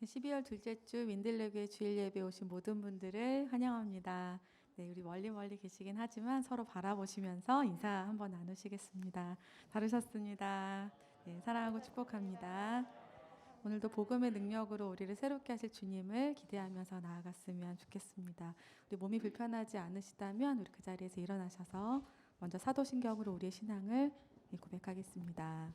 12월 둘째 주 민들레교회 주일 예배 오신 모든 분들을 환영합니다. 네, 우리 멀리 계시긴 하지만 서로 바라보시면서 인사 한번 나누시겠습니다. 다루셨습니다. 네, 사랑하고 축복합니다. 오늘도 복음의 능력으로 우리를 새롭게 하실 주님을 기대하면서 나아갔으면 좋겠습니다. 우리 몸이 불편하지 않으시다면 우리 그 자리에서 일어나셔서 먼저 사도신경으로 우리의 신앙을 고백하겠습니다.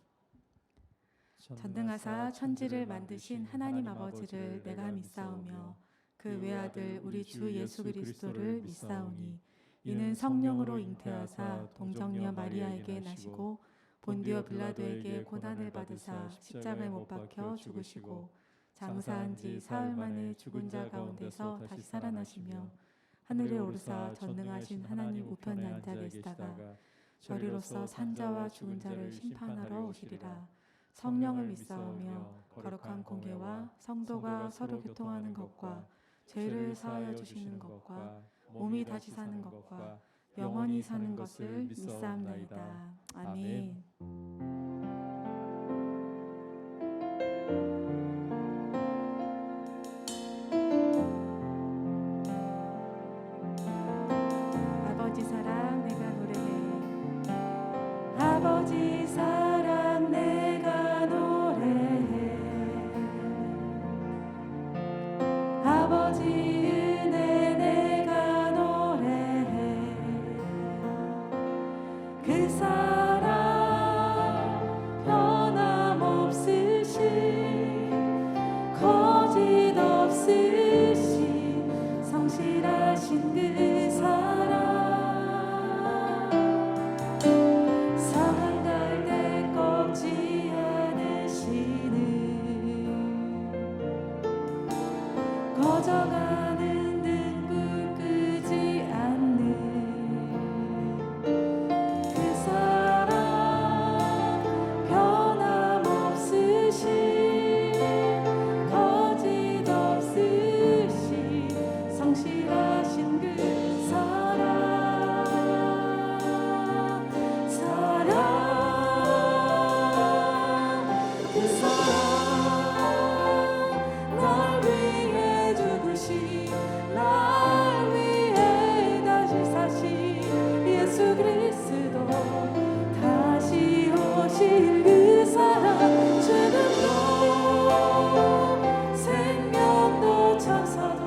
전능하사 천지를 만드신 하나님 아버지를 내가 믿사오며 그 외아들 우리 주 예수 그리스도를 믿사오니 이는 성령으로 잉태하사 동정녀 마리아에게 나시고 본디오 빌라도에게 고난을 받으사 십자가에 못 박혀 죽으시고 장사한 지 사흘 만에 죽은 자 가운데서 다시 살아나시며 하늘에 오르사 전능하신 하나님 우편에 앉아 계시다가 저리로서 산자와 죽은 자를 심판하러 오시리라. 성령을 믿사오며 거룩한 공회와 성도가 서로 교통하는 것과 죄를 사하여 주시는 것과 몸이 다시 사는 것과 영원히 사는 것을 믿사옵나이다. 아멘. 아버지 사랑 내가 노래해. 아버지 사랑 내가 노래해. 아버지 은혜 내가 노래해. 그 사랑 변함없으신 거짓 없으신 성실하신 그 사랑 상한 갈대 꺾지 않으시는 꺼져가는 등불 끄지 않는 그 사랑 변함없으신 거짓 없으신 성실하신 그 사랑 그 사랑 날 위해 죽으신 날 위해 다시 사신 예수 그리스도 다시 오실 그 사랑 죽음도 생명도 천사도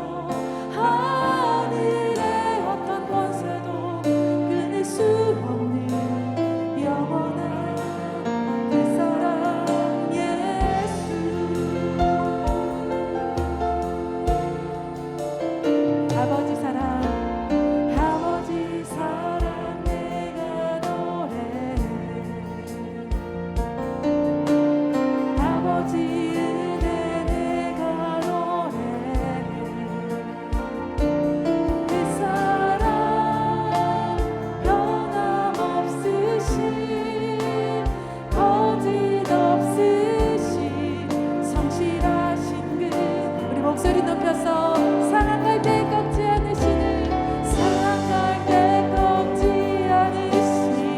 하늘의 어떤 권세도 끊을 수 없는 영원한 그 사랑 예수. 아버지 사랑 아버지 사랑 내가 노래해. 아버지 은혜 내가 노래해. 그 사랑 변함없으신 거짓 없으신 성실하신 그 우리 목소리 높여서 상한 갈대 꺾지 않으시는 상한 갈대 꺾지 않으시는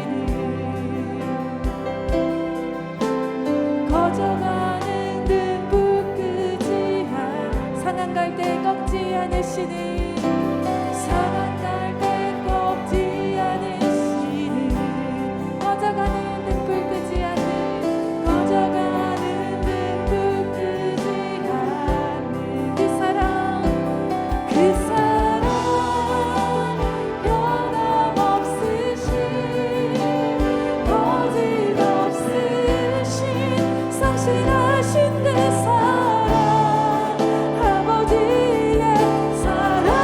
거져가는 등불 끄지 상한 갈대 꺾지 않으시는 상한 갈대 꺾지 않으시는 거져가는 등불 끄지 않는 거져가는 등불 끄지 않는 그 사랑 변함없으신 거짓 없으신 성실하신 그 사랑 아버지의 사랑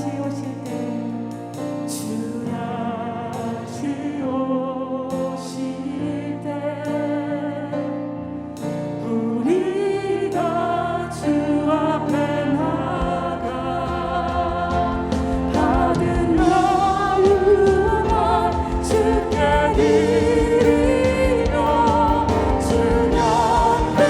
다시 오실 때 주 다시 오실 때 우리가 주 앞에 나가 받은 영원 주께 드리며 주 옆에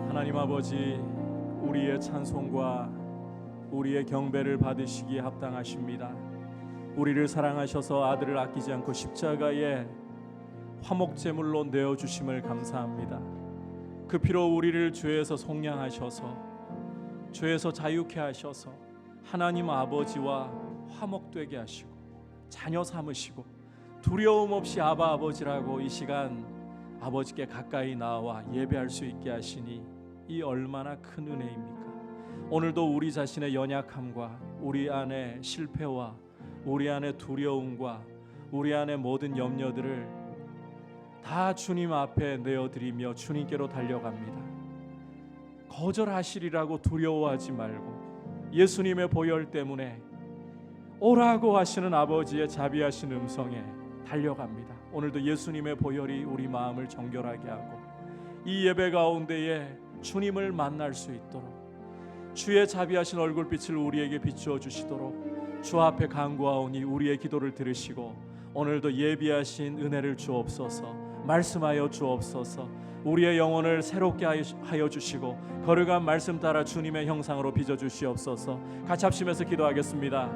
하나님 아버지, 우리의 찬송과 우리의 경배를 받으시기에 합당하십니다. 우리를 사랑하셔서 아들을 아끼지 않고 십자가에 화목제물로 내어주심을 감사합니다. 그 피로 우리를 죄에서 속량하셔서 죄에서 자유케 하셔서 하나님 아버지와 화목되게 하시고 자녀 삼으시고 두려움 없이 아바 아버지라고 이 시간 아버지께 가까이 나와 예배할 수 있게 하시니 이 얼마나 큰 은혜입니까? 오늘도 우리 자신의 연약함과 우리 안에 실패와 우리 안에 두려움과 우리 안에 모든 염려들을 다 주님 앞에 내어드리며 주님께로 달려갑니다. 거절하시리라고 두려워하지 말고 예수님의 보혈 때문에 오라고 하시는 아버지의 자비하신 음성에 달려갑니다. 오늘도 예수님의 보혈이 우리 마음을 정결하게 하고 이 예배 가운데에 주님을 만날 수 있도록 주의 자비하신 얼굴빛을 우리에게 비추어 주시도록 주 앞에 간구하오니 우리의 기도를 들으시고 오늘도 예비하신 은혜를 주옵소서. 말씀하여 주옵소서. 우리의 영혼을 새롭게 하여 주시고 거룩한 말씀 따라 주님의 형상으로 빚어 주시옵소서. 같이 합심해서 기도하겠습니다.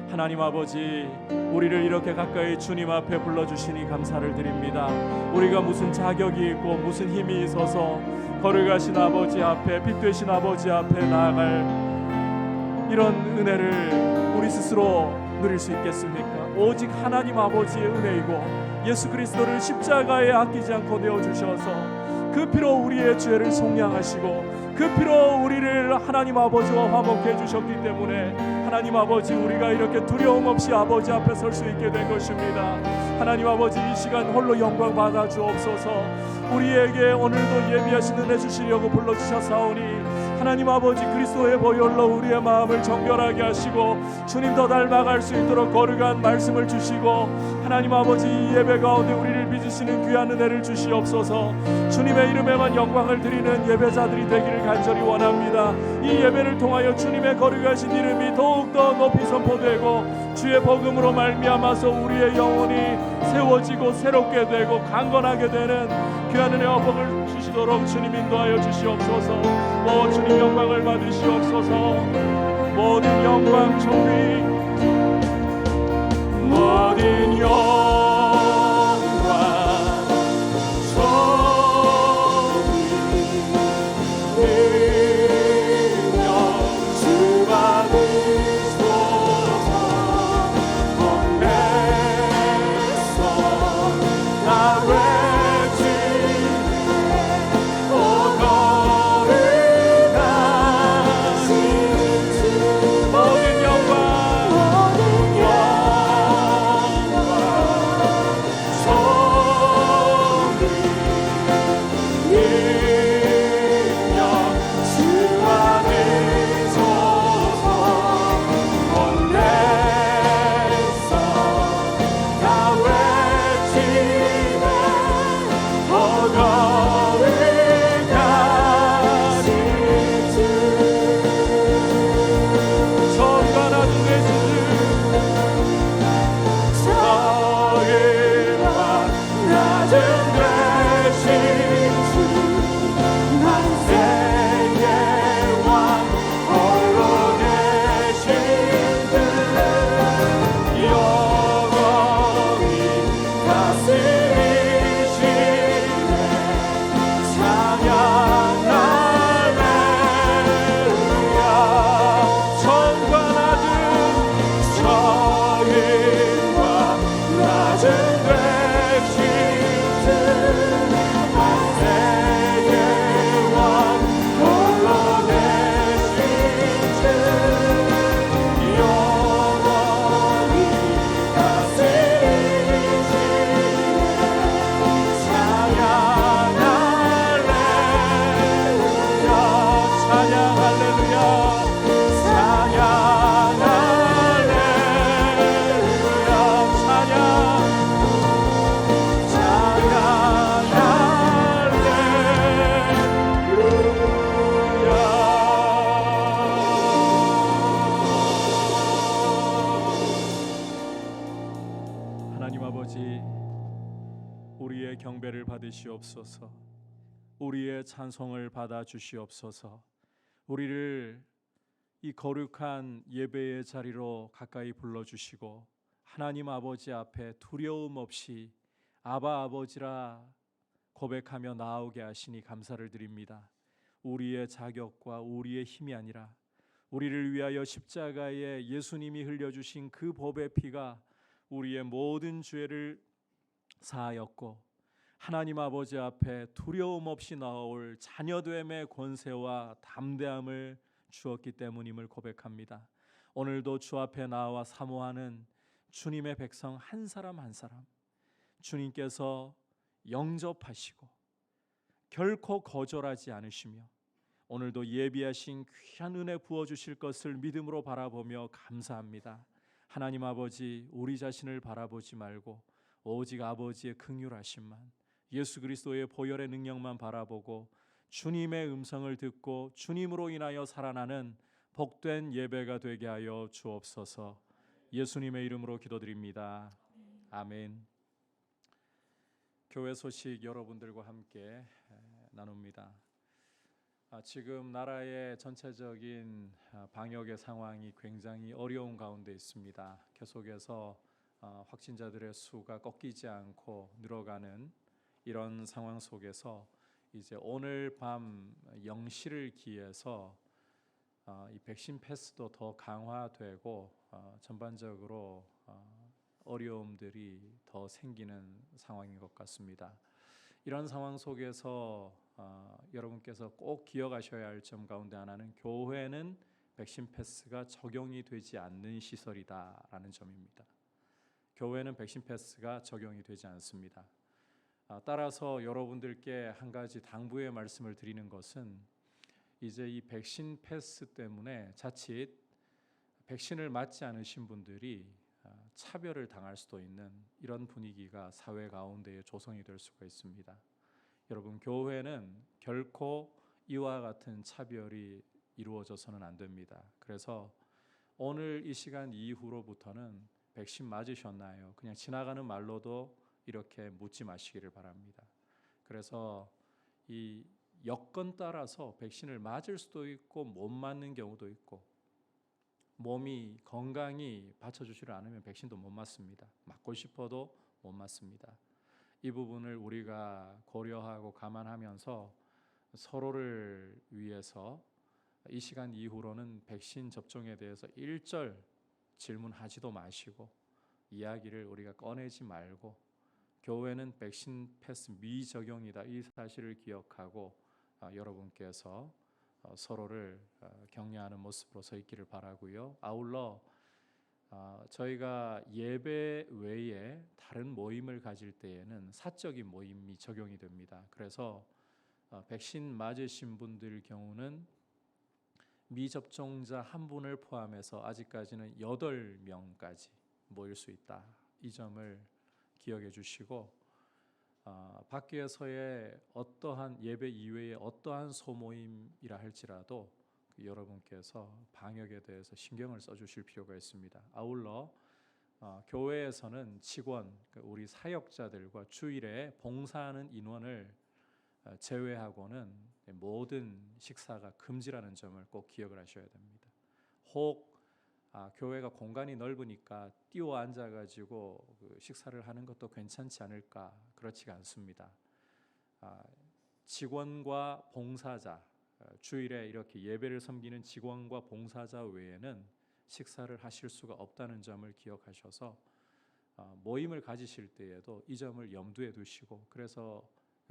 하나님 아버지, 우리를 이렇게 가까이 주님 앞에 불러주시니 감사를 드립니다. 우리가 무슨 자격이 있고 무슨 힘이 있어서 거룩하신 아버지 앞에, 빛되신 아버지 앞에 나아갈 이런 은혜를 우리 스스로 누릴 수 있겠습니까? 오직 하나님 아버지의 은혜이고 예수 그리스도를 십자가에 아끼지 않고 내어주셔서 그 피로 우리의 죄를 속량하시고 그 피로 우리를 하나님 아버지와 화목해 주셨기 때문에 하나님 아버지, 우리가 이렇게 두려움 없이 아버지 앞에 설 수 있게 된 것입니다. 하나님 아버지, 이 시간 홀로 영광 받아 주옵소서. 우리에게 오늘도 예비하신 은혜 주시려고 불러주셨사오니 하나님 아버지 그리스도의 보혈로 우리의 마음을 정결하게 하시고 주님 더 닮아갈 수 있도록 거룩한 말씀을 주시고 하나님 아버지 이 예배 가운데 우리를 빚으시는 귀한 은혜를 주시옵소서. 주님의 이름에만 영광을 드리는 예배자들이 되기를 간절히 원합니다. 이 예배를 통하여 주님의 거룩하신 이름이 더욱더 높이 선포되고 주의 복음으로 말미암아서 우리의 영혼이 세워지고 새롭게 되고 강건하게 되는 귀한 은혜와 복을 주시도록 주님 인도하여 주시옵소서. 오 주님 영광을 받으시옵소서. 모든 영광 존귀 모든 영광 존귀 능력 주 받으소서. 건네서 나 우리의 경배를 받으시옵소서. 우리의 찬송을 받아 주시옵소서. 우리를 이 거룩한 예배의 자리로 가까이 불러주시고 하나님 아버지 앞에 두려움 없이 아바 아버지라 고백하며 나아오게 하시니 감사를 드립니다. 우리의 자격과 우리의 힘이 아니라 우리를 위하여 십자가에 예수님이 흘려주신 그 법의 피가 우리의 모든 죄를 사하였고 하나님 아버지 앞에 두려움 없이 나올 자녀됨의 권세와 담대함을 주었기 때문임을 고백합니다. 오늘도 주 앞에 나와 사모하는 주님의 백성 한 사람 한 사람 주님께서 영접하시고 결코 거절하지 않으시며 오늘도 예비하신 귀한 은혜 부어주실 것을 믿음으로 바라보며 감사합니다. 하나님 아버지, 우리 자신을 바라보지 말고 오직 아버지의 긍휼하심만, 예수 그리스도의 보혈의 능력만 바라보고 주님의 음성을 듣고 주님으로 인하여 살아나는 복된 예배가 되게 하여 주옵소서. 예수님의 이름으로 기도드립니다. 아멘. 교회 소식 여러분들과 함께 나눕니다. 지금 나라의 전체적인 방역의 상황이 굉장히 어려운 가운데 있습니다. 계속해서 확진자들의 수가 꺾이지 않고 늘어가는 이런 상황 속에서 이제 오늘 밤 0시를 기해서 이 백신 패스도 더 강화되고 전반적으로 어려움들이 더 생기는 상황인 것 같습니다. 이런 상황 속에서 여러분께서 꼭 기억하셔야 할 점 가운데 하나는 교회는 백신 패스가 적용이 되지 않는 시설이다라는 점입니다. 교회는 백신 패스가 적용이 되지 않습니다. 따라서 여러분들께 한 가지 당부의 말씀을 드리는 것은 이제 이 백신 패스 때문에 자칫 백신을 맞지 않으신 분들이 차별을 당할 수도 있는 이런 분위기가 사회 가운데에 조성이 될 수가 있습니다. 여러분, 교회는 결코 이와 같은 차별이 이루어져서는 안 됩니다. 그래서 오늘 이 시간 이후로부터는 백신 맞으셨나요? 그냥 지나가는 말로도 이렇게 묻지 마시기를 바랍니다. 그래서 이 여건 따라서 백신을 맞을 수도 있고 못 맞는 경우도 있고, 몸이 건강히 받쳐주지를 않으면 백신도 못 맞습니다. 맞고 싶어도 못 맞습니다. 이 부분을 우리가 고려하고 감안하면서 서로를 위해서 이 시간 이후로는 백신 접종에 대해서 일절 질문하지도 마시고 이야기를 우리가 꺼내지 말고, 교회는 백신 패스 미적용이다 이 사실을 기억하고 여러분께서 서로를 격려하는 모습으로 서 있기를 바라고요. 아울러 저희가 예배 외에 다른 모임을 가질 때에는 사적인 모임이 적용이 됩니다. 그래서 백신 맞으신 분들 경우는 미접종자 한 분을 포함해서 아직까지는 8명까지 모일 수 있다. 이 점을 기억해 주시고, 밖에서의 어떠한 예배 이외의 어떠한 소모임이라 할지라도 여러분께서 방역에 대해서 신경을 써주실 필요가 있습니다. 아울러 교회에서는 직원, 우리 사역자들과 주일에 봉사하는 인원을 제외하고는 모든 식사가 금지라는 점을 꼭 기억을 하셔야 됩니다. 혹 교회가 공간이 넓으니까 뛰어 앉아가지고 식사를 하는 것도 괜찮지 않을까? 그렇지가 않습니다. 직원과 봉사자, 주일에 이렇게 예배를 섬기는 직원과 봉사자 외에는 식사를 하실 수가 없다는 점을 기억하셔서 모임을 가지실 때에도 이 점을 염두에 두시고, 그래서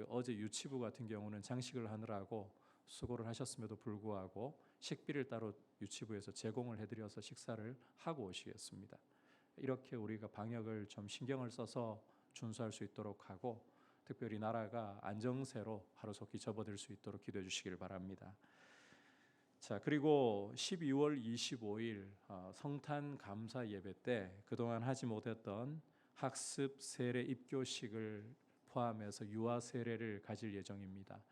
어제 유치부 같은 경우는 장식을 하느라고 수고를 하셨음에도 불구하고 식비를 따로 유치부에서 제공을 해드려서 식사를 하고 오시겠습니다. 이렇게 우리가 방역을 좀 신경을 써서 준수할 수 있도록 하고, 특별히 나라가 안정세로 하루속히 접어들 수 있도록 기도해 주시길 바랍니다. 자, 그리고 12월 25일 성탄 감사 예배 때 그동안 하지 못했던 학습 세례 입교식을 포함해서 유아 세례를 가질 예정입니다.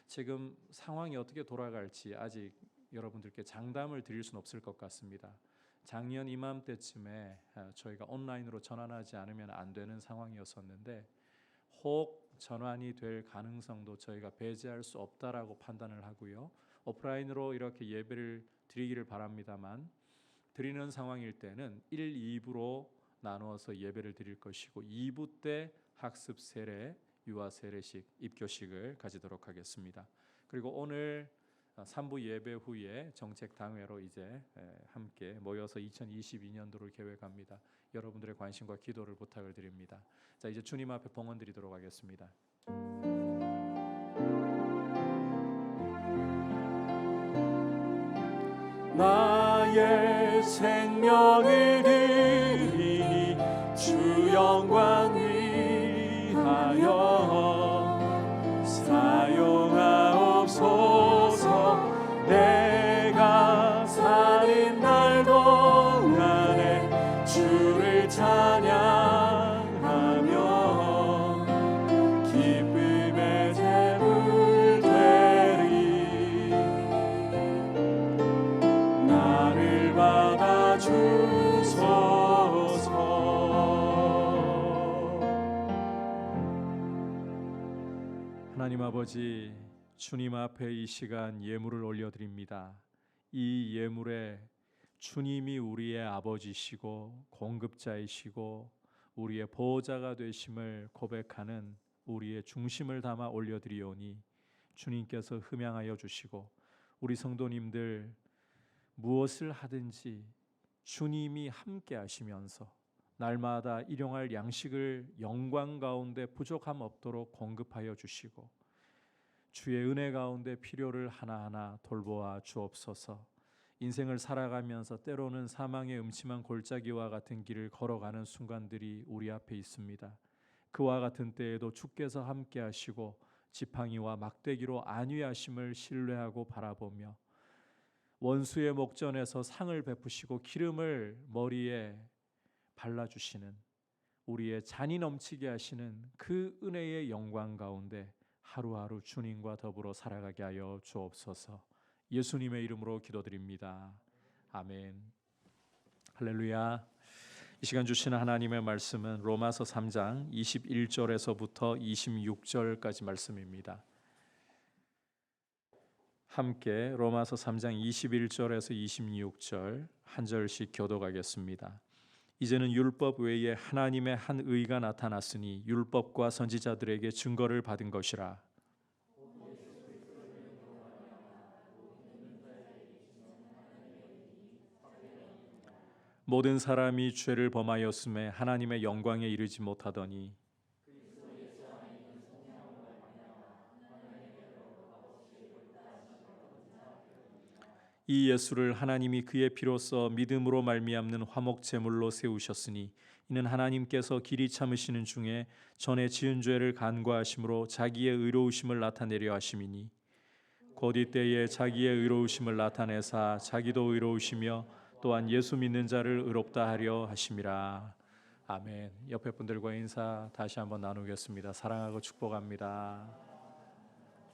지금 상황이 어떻게 돌아갈지 아직 여러분들께 장담을 드릴 수는 없을 것 같습니다. 작년 이맘때쯤에 저희가 온라인으로 전환하지 않으면 안 되는 상황이었었는데, 혹 전환이 될 가능성도 저희가 배제할 수 없다라고 판단을 하고요. 오프라인으로 이렇게 예배를 드리기를 바랍니다만, 드리는 상황일 때는 1, 2부로 나누어서 예배를 드릴 것이고 2부 때 학습 세례, 유아 세례식, 입교식을 가지도록 하겠습니다. 그리고 오늘 3부 예배 후에 정책 당회로 이제 함께 모여서 2022년도를 계획합니다. 여러분들의 관심과 기도를 부탁을 드립니다. 자, 이제 주님 앞에 봉헌 드리도록 하겠습니다. 나의 생명을 드리니 주 영광 위하여 사용하옵소서. 내가 사는 날 동안에 주를 찬양하며 기쁨의 제물 되리. 나를 받아 주소서. 하나님 아버지, 주님 앞에 이 시간 예물을 올려드립니다. 이 예물에 주님이 우리의 아버지시고 공급자이시고 우리의 보호자가 되심을 고백하는 우리의 중심을 담아 올려드리오니 주님께서 흠양하여 주시고, 우리 성도님들 무엇을 하든지 주님이 함께 하시면서 날마다 일용할 양식을 영광 가운데 부족함 없도록 공급하여 주시고, 주의 은혜 가운데 필요를 하나하나 돌보아 주옵소서. 인생을 살아가면서 때로는 사망의 음침한 골짜기와 같은 길을 걸어가는 순간들이 우리 앞에 있습니다. 그와 같은 때에도 주께서 함께 하시고 지팡이와 막대기로 안위하심을 신뢰하고 바라보며 원수의 목전에서 상을 베푸시고 기름을 머리에 발라주시는 우리의 잔이 넘치게 하시는 그 은혜의 영광 가운데 하루하루 주님과 더불어 살아가게 하여 주옵소서. 예수님의 이름으로 기도드립니다. 아멘. 할렐루야. 이 시간 주시는 하나님의 말씀은 로마서 3장 21절에서부터 26절까지 말씀입니다. 함께 로마서 3장 21절에서 26절 한 절씩 교독하겠습니다. 이제는 율법 외에 하나님의 한 의가 나타났으니 율법과 선지자들에게 증거를 받은 것이라. 모든 사람이 죄를 범하였음에 하나님의 영광에 이르지 못하더니 이 예수를 하나님이 그의 피로써 믿음으로 말미암는 화목 제물로 세우셨으니 이는 하나님께서 길이 참으시는 중에 전에 지은 죄를 간과하심으로 자기의 의로우심을 나타내려 하심이니 곧 이때에 자기의 의로우심을 나타내사 자기도 의로우시며 또한 예수 믿는 자를 의롭다 하려 하심이라. 아멘. 옆에 분들과 인사 다시 한번 나누겠습니다. 사랑하고 축복합니다.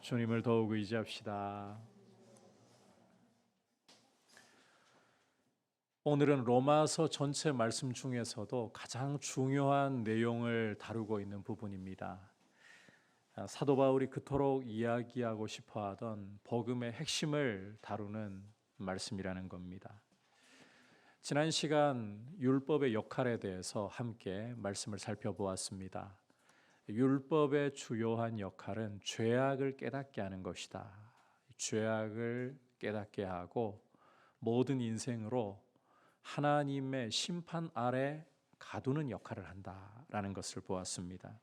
주님을 더욱 의지합시다. 오늘은 로마서 전체 말씀 중에서도 가장 중요한 내용을 다루고 있는 부분입니다. 사도 바울이 그토록 이야기하고 싶어하던 복음의 핵심을 다루는 말씀이라는 겁니다. 지난 시간 율법의 역할에 대해서 함께 말씀을 살펴보았습니다. 율법의 주요한 역할은 죄악을 깨닫게 하는 것이다. 죄악을 깨닫게 하고 모든 인생으로 하나님의 심판 아래 가두는 역할을 한다라는 것을 보았습니다.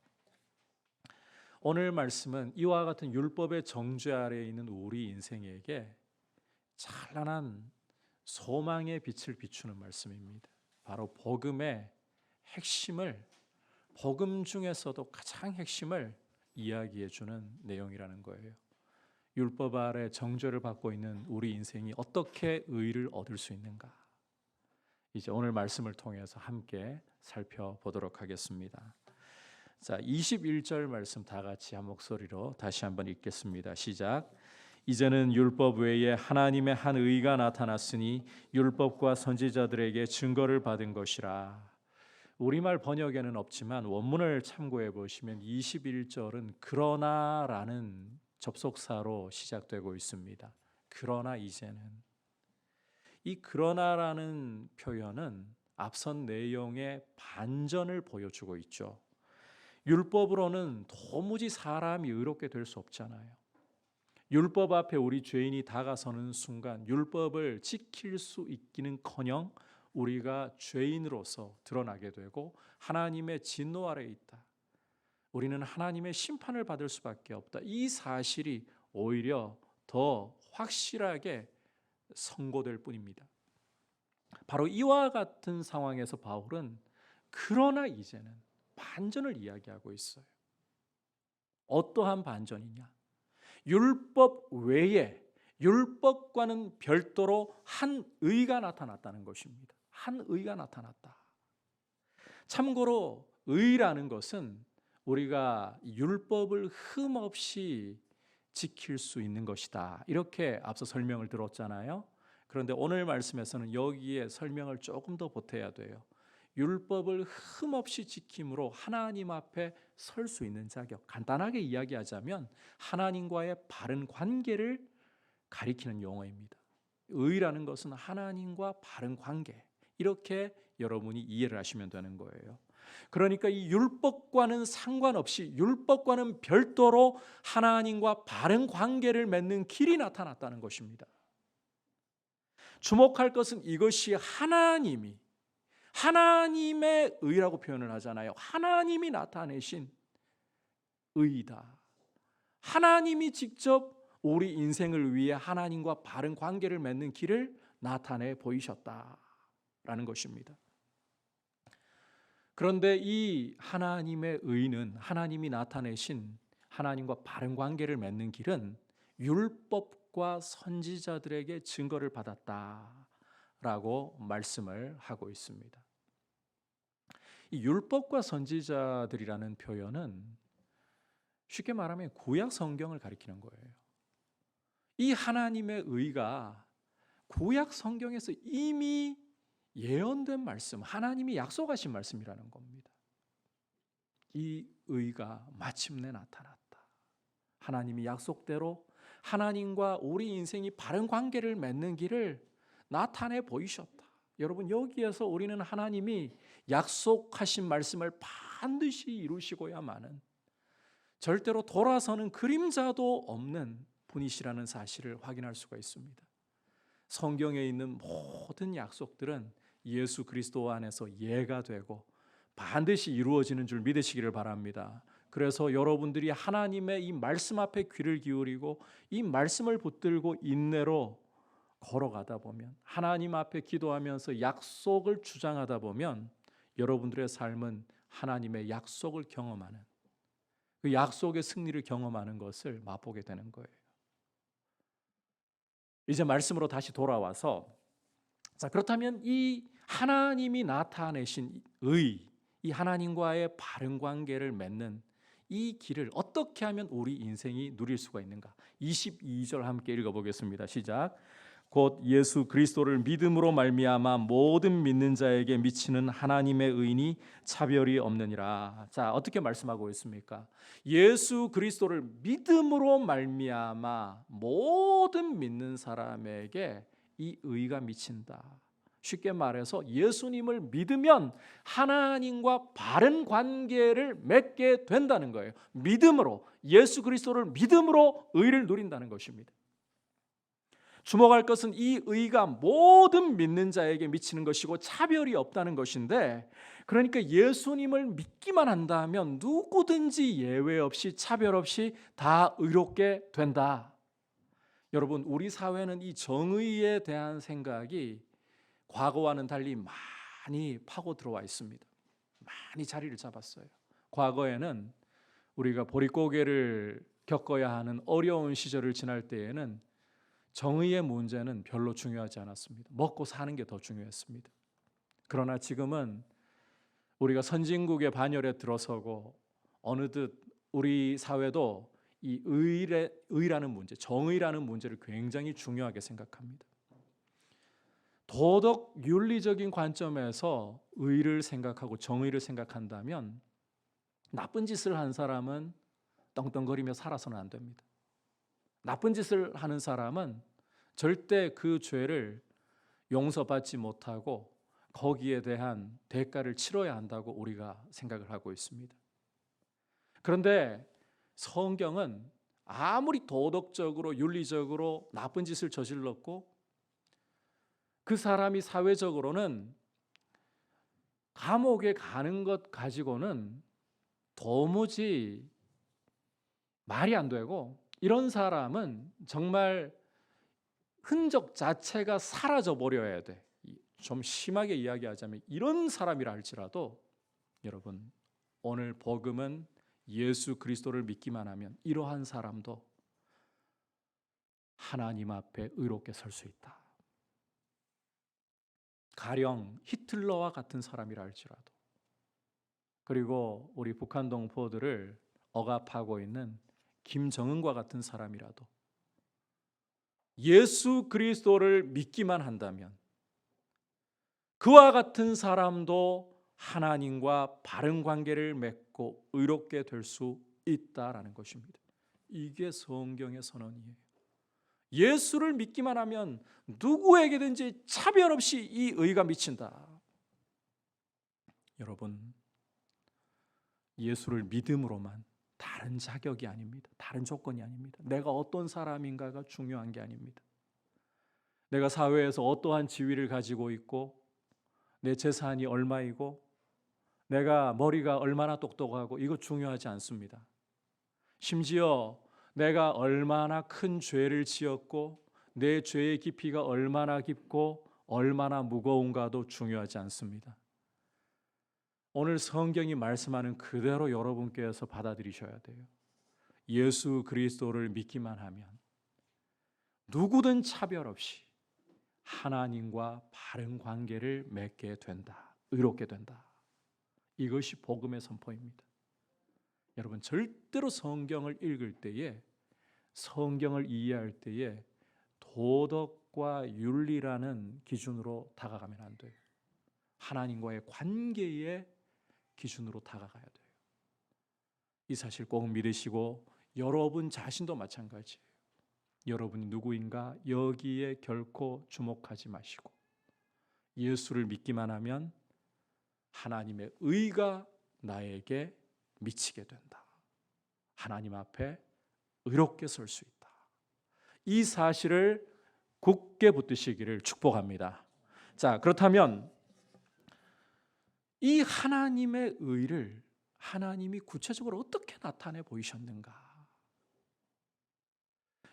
오늘 말씀은 이와 같은 율법의 정죄 아래에 있는 우리 인생에게 찬란한 소망의 빛을 비추는 말씀입니다. 바로 복음의 핵심을, 복음 중에서도 가장 핵심을 이야기해 주는 내용이라는 거예요. 율법 아래 정죄를 받고 있는 우리 인생이 어떻게 의를 얻을 수 있는가? 이제 오늘 말씀을 통해서 함께 살펴보도록 하겠습니다. 자, 21절 말씀 다 같이 한 목소리로 다시 한번 읽겠습니다. 시작. 이제는 율법 외에 하나님의 한 의가 나타났으니 율법과 선지자들에게 증거를 받은 것이라. 우리말 번역에는 없지만 원문을 참고해 보시면 21절은 그러나라는 접속사로 시작되고 있습니다. 그러나 이제는. 이 그러나라는 표현은 앞선 내용의 반전을 보여주고 있죠. 율법으로는 도무지 사람이 의롭게 될 수 없잖아요. 율법 앞에 우리 죄인이 다가서는 순간 율법을 지킬 수 있기는커녕 우리가 죄인으로서 드러나게 되고 하나님의 진노 아래에 있다. 우리는 하나님의 심판을 받을 수밖에 없다. 이 사실이 오히려 더 확실하게 선고될 뿐입니다. 바로 이와 같은 상황에서 바울은 그러나 이제는 반전을 이야기하고 있어요. 어떠한 반전이냐? 율법 외에 율법과는 별도로 한 의가 나타났다는 것입니다. 한 의가 나타났다. 참고로 의라는 것은 우리가 율법을 흠없이 지킬 수 있는 것이다. 이렇게 앞서 설명을 들었잖아요. 그런데 오늘 말씀에서는 여기에 설명을 조금 더 보태야 돼요. 율법을 흠없이 지킴으로 하나님 앞에 설 수 있는 자격. 간단하게 이야기하자면 하나님과의 바른 관계를 가리키는 용어입니다. 의라는 것은 하나님과 바른 관계. 이렇게 여러분이 이해를 하시면 되는 거예요. 그러니까 이 율법과는 상관없이 율법과는 별도로 하나님과 바른 관계를 맺는 길이 나타났다는 것입니다. 주목할 것은 이것이 하나님의 의라고 표현을 하잖아요. 하나님이 나타내신 의이다. 하나님이 직접 우리 인생을 위해 하나님과 바른 관계를 맺는 길을 나타내 보이셨다라는 것입니다. 그런데 이 하나님의 의는 하나님이 나타내신 하나님과 바른 관계를 맺는 길은 율법과 선지자들에게 증거를 받았다라고 말씀을 하고 있습니다. 이 율법과 선지자들이라는 표현은 쉽게 말하면 구약 성경을 가리키는 거예요. 이 하나님의 의가 구약 성경에서 이미 예언된 말씀, 하나님이 약속하신 말씀이라는 겁니다. 이 의가 마침내 나타났다. 하나님이 약속대로 하나님과 우리 인생이 바른 관계를 맺는 길을 나타내 보이셨다. 여러분, 여기에서 우리는 하나님이 약속하신 말씀을 반드시 이루시고야만은 절대로 돌아서는 그림자도 없는 분이시라는 사실을 확인할 수가 있습니다. 성경에 있는 모든 약속들은 예수 그리스도 안에서 예가 되고 반드시 이루어지는 줄 믿으시기를 바랍니다. 그래서 여러분들이 하나님의 이 말씀 앞에 귀를 기울이고 이 말씀을 붙들고 인내로 걸어가다 보면, 하나님 앞에 기도하면서 약속을 주장하다 보면 여러분들의 삶은 하나님의 약속을 경험하는, 그 약속의 승리를 경험하는 것을 맛보게 되는 거예요. 이제 말씀으로 다시 돌아와서, 자, 그렇다면 이 하나님이 나타내신 의, 이 하나님과의 바른 관계를 맺는 이 길을 어떻게 하면 우리 인생이 누릴 수가 있는가? 22절 함께 읽어보겠습니다. 시작. 곧 예수 그리스도를 믿음으로 말미암아 모든 믿는 자에게 미치는 하나님의 의인이 차별이 없느니라. 자, 어떻게 말씀하고 있습니까? 예수 그리스도를 믿음으로 말미암아 모든 믿는 사람에게 이 의가 미친다. 쉽게 말해서 예수님을 믿으면 하나님과 바른 관계를 맺게 된다는 거예요. 믿음으로, 예수 그리스도를 믿음으로 의를 누린다는 것입니다. 주목할 것은 이 의가 모든 믿는 자에게 미치는 것이고 차별이 없다는 것인데, 그러니까 예수님을 믿기만 한다면 누구든지 예외 없이 차별 없이 다 의롭게 된다. 여러분, 우리 사회는 이 정의에 대한 생각이 과거와는 달리 많이 파고 들어와 있습니다. 많이 자리를 잡았어요. 과거에는 우리가 보릿고개를 겪어야 하는 어려운 시절을 지날 때에는 정의의 문제는 별로 중요하지 않았습니다. 먹고 사는 게 더 중요했습니다. 그러나 지금은 우리가 선진국의 반열에 들어서고 어느덧 우리 사회도 이 의라는 문제, 정의라는 문제를 굉장히 중요하게 생각합니다. 도덕 윤리적인 관점에서 의를 생각하고 정의를 생각한다면 나쁜 짓을 한 사람은 떵떵거리며 살아서는 안 됩니다. 나쁜 짓을 하는 사람은 절대 그 죄를 용서받지 못하고 거기에 대한 대가를 치러야 한다고 우리가 생각을 하고 있습니다. 그런데 성경은 아무리 도덕적으로 윤리적으로 나쁜 짓을 저질렀고 그 사람이 사회적으로는 감옥에 가는 것 가지고는 도무지 말이 안 되고, 이런 사람은 정말 흔적 자체가 사라져 버려야 돼. 좀 심하게 이야기하자면 이런 사람이라 할지라도 여러분, 오늘 복음은 예수 그리스도를 믿기만 하면 이러한 사람도 하나님 앞에 의롭게 설 수 있다. 가령 히틀러와 같은 사람이라 할지라도, 그리고 우리 북한 동포들을 억압하고 있는 김정은과 같은 사람이라도 예수 그리스도를 믿기만 한다면 그와 같은 사람도 하나님과 바른 관계를 맺고 의롭게 될 수 있다라는 것입니다. 이게 성경의 선언이에요. 예수를 믿기만 하면 누구에게든지 차별 없이 이 의가 미친다. 여러분, 예수를 믿음으로만, 다른 자격이 아닙니다. 다른 조건이 아닙니다. 내가 어떤 사람인가가 중요한 게 아닙니다. 내가 사회에서 어떠한 지위를 가지고 있고 내 재산이 얼마이고 내가 머리가 얼마나 똑똑하고 이거 중요하지 않습니다. 심지어 내가 얼마나 큰 죄를 지었고 내 죄의 깊이가 얼마나 깊고 얼마나 무거운가도 중요하지 않습니다. 오늘 성경이 말씀하는 그대로 여러분께서 받아들이셔야 돼요. 예수 그리스도를 믿기만 하면 누구든 차별 없이 하나님과 바른 관계를 맺게 된다. 의롭게 된다. 이것이 복음의 선포입니다. 여러분, 절대로 성경을 읽을 때에, 성경을 이해할 때에 도덕과 윤리라는 기준으로 다가가면 안 돼요. 하나님과의 관계의 기준으로 다가가야 돼요. 이 사실 꼭 믿으시고 여러분 자신도 마찬가지예요. 여러분이 누구인가 여기에 결코 주목하지 마시고 예수를 믿기만 하면 하나님의 의가 나에게 미치게 된다. 하나님 앞에 의롭게 설 수 있다. 이 사실을 굳게 붙드시기를 축복합니다. 자, 그렇다면 이 하나님의 의를 하나님이 구체적으로 어떻게 나타내 보이셨는가?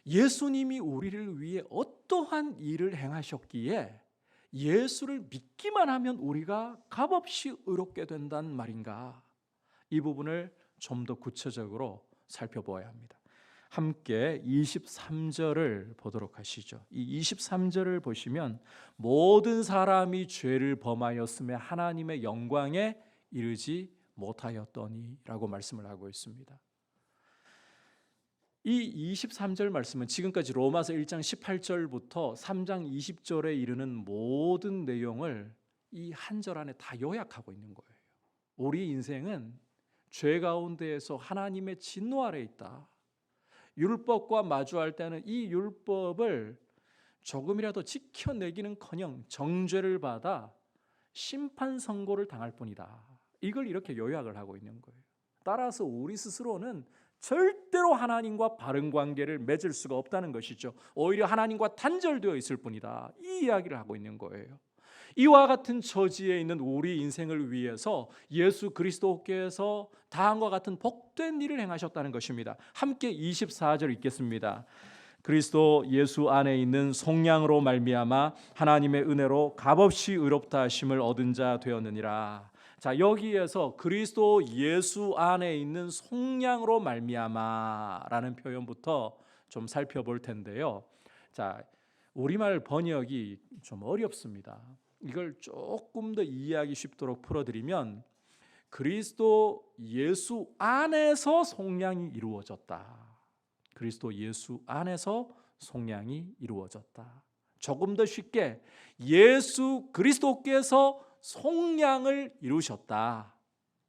예수님이 우리를 위해 어떠한 일을 행하셨기에 예수를 믿기만 하면 우리가 값없이 의롭게 된다는 말인가? 이 부분을 좀 더 구체적으로 살펴보아야 합니다. 함께 23절을 보도록 하시죠. 이 23절을 보시면 모든 사람이 죄를 범하였음에 하나님의 영광에 이르지 못하였더니라고 말씀을 하고 있습니다. 이 23절 말씀은 지금까지 로마서 1장 18절부터 3장 20절에 이르는 모든 내용을 이 한 절 안에 다 요약하고 있는 거예요. 우리 인생은 죄 가운데에서 하나님의 진노 아래 있다. 율법과 마주할 때는 이 율법을 조금이라도 지켜내기는커녕 정죄를 받아 심판 선고를 당할 뿐이다. 이걸 이렇게 요약을 하고 있는 거예요. 따라서 우리 스스로는 절대로 하나님과 바른 관계를 맺을 수가 없다는 것이죠. 오히려 하나님과 단절되어 있을 뿐이다. 이 이야기를 하고 있는 거예요. 이와 같은 처지에 있는 우리 인생을 위해서 예수 그리스도께서 다음과 같은 복된 일을 행하셨다는 것입니다. 함께 24절 읽겠습니다. 그리스도 예수 안에 있는 속량으로 말미암아 하나님의 은혜로 값없이 의롭다 하심을 얻은 자 되었느니라. 자, 여기에서 그리스도 예수 안에 있는 속량으로 말미암아라는 표현부터 좀 살펴볼 텐데요. 자, 우리말 번역이 좀 어렵습니다. 이걸 조금 더 이해하기 쉽도록 풀어드리면 그리스도 예수 안에서 속량이 이루어졌다. 그리스도 예수 안에서 속량이 이루어졌다. 조금 더 쉽게 예수 그리스도께서 속량을 이루셨다.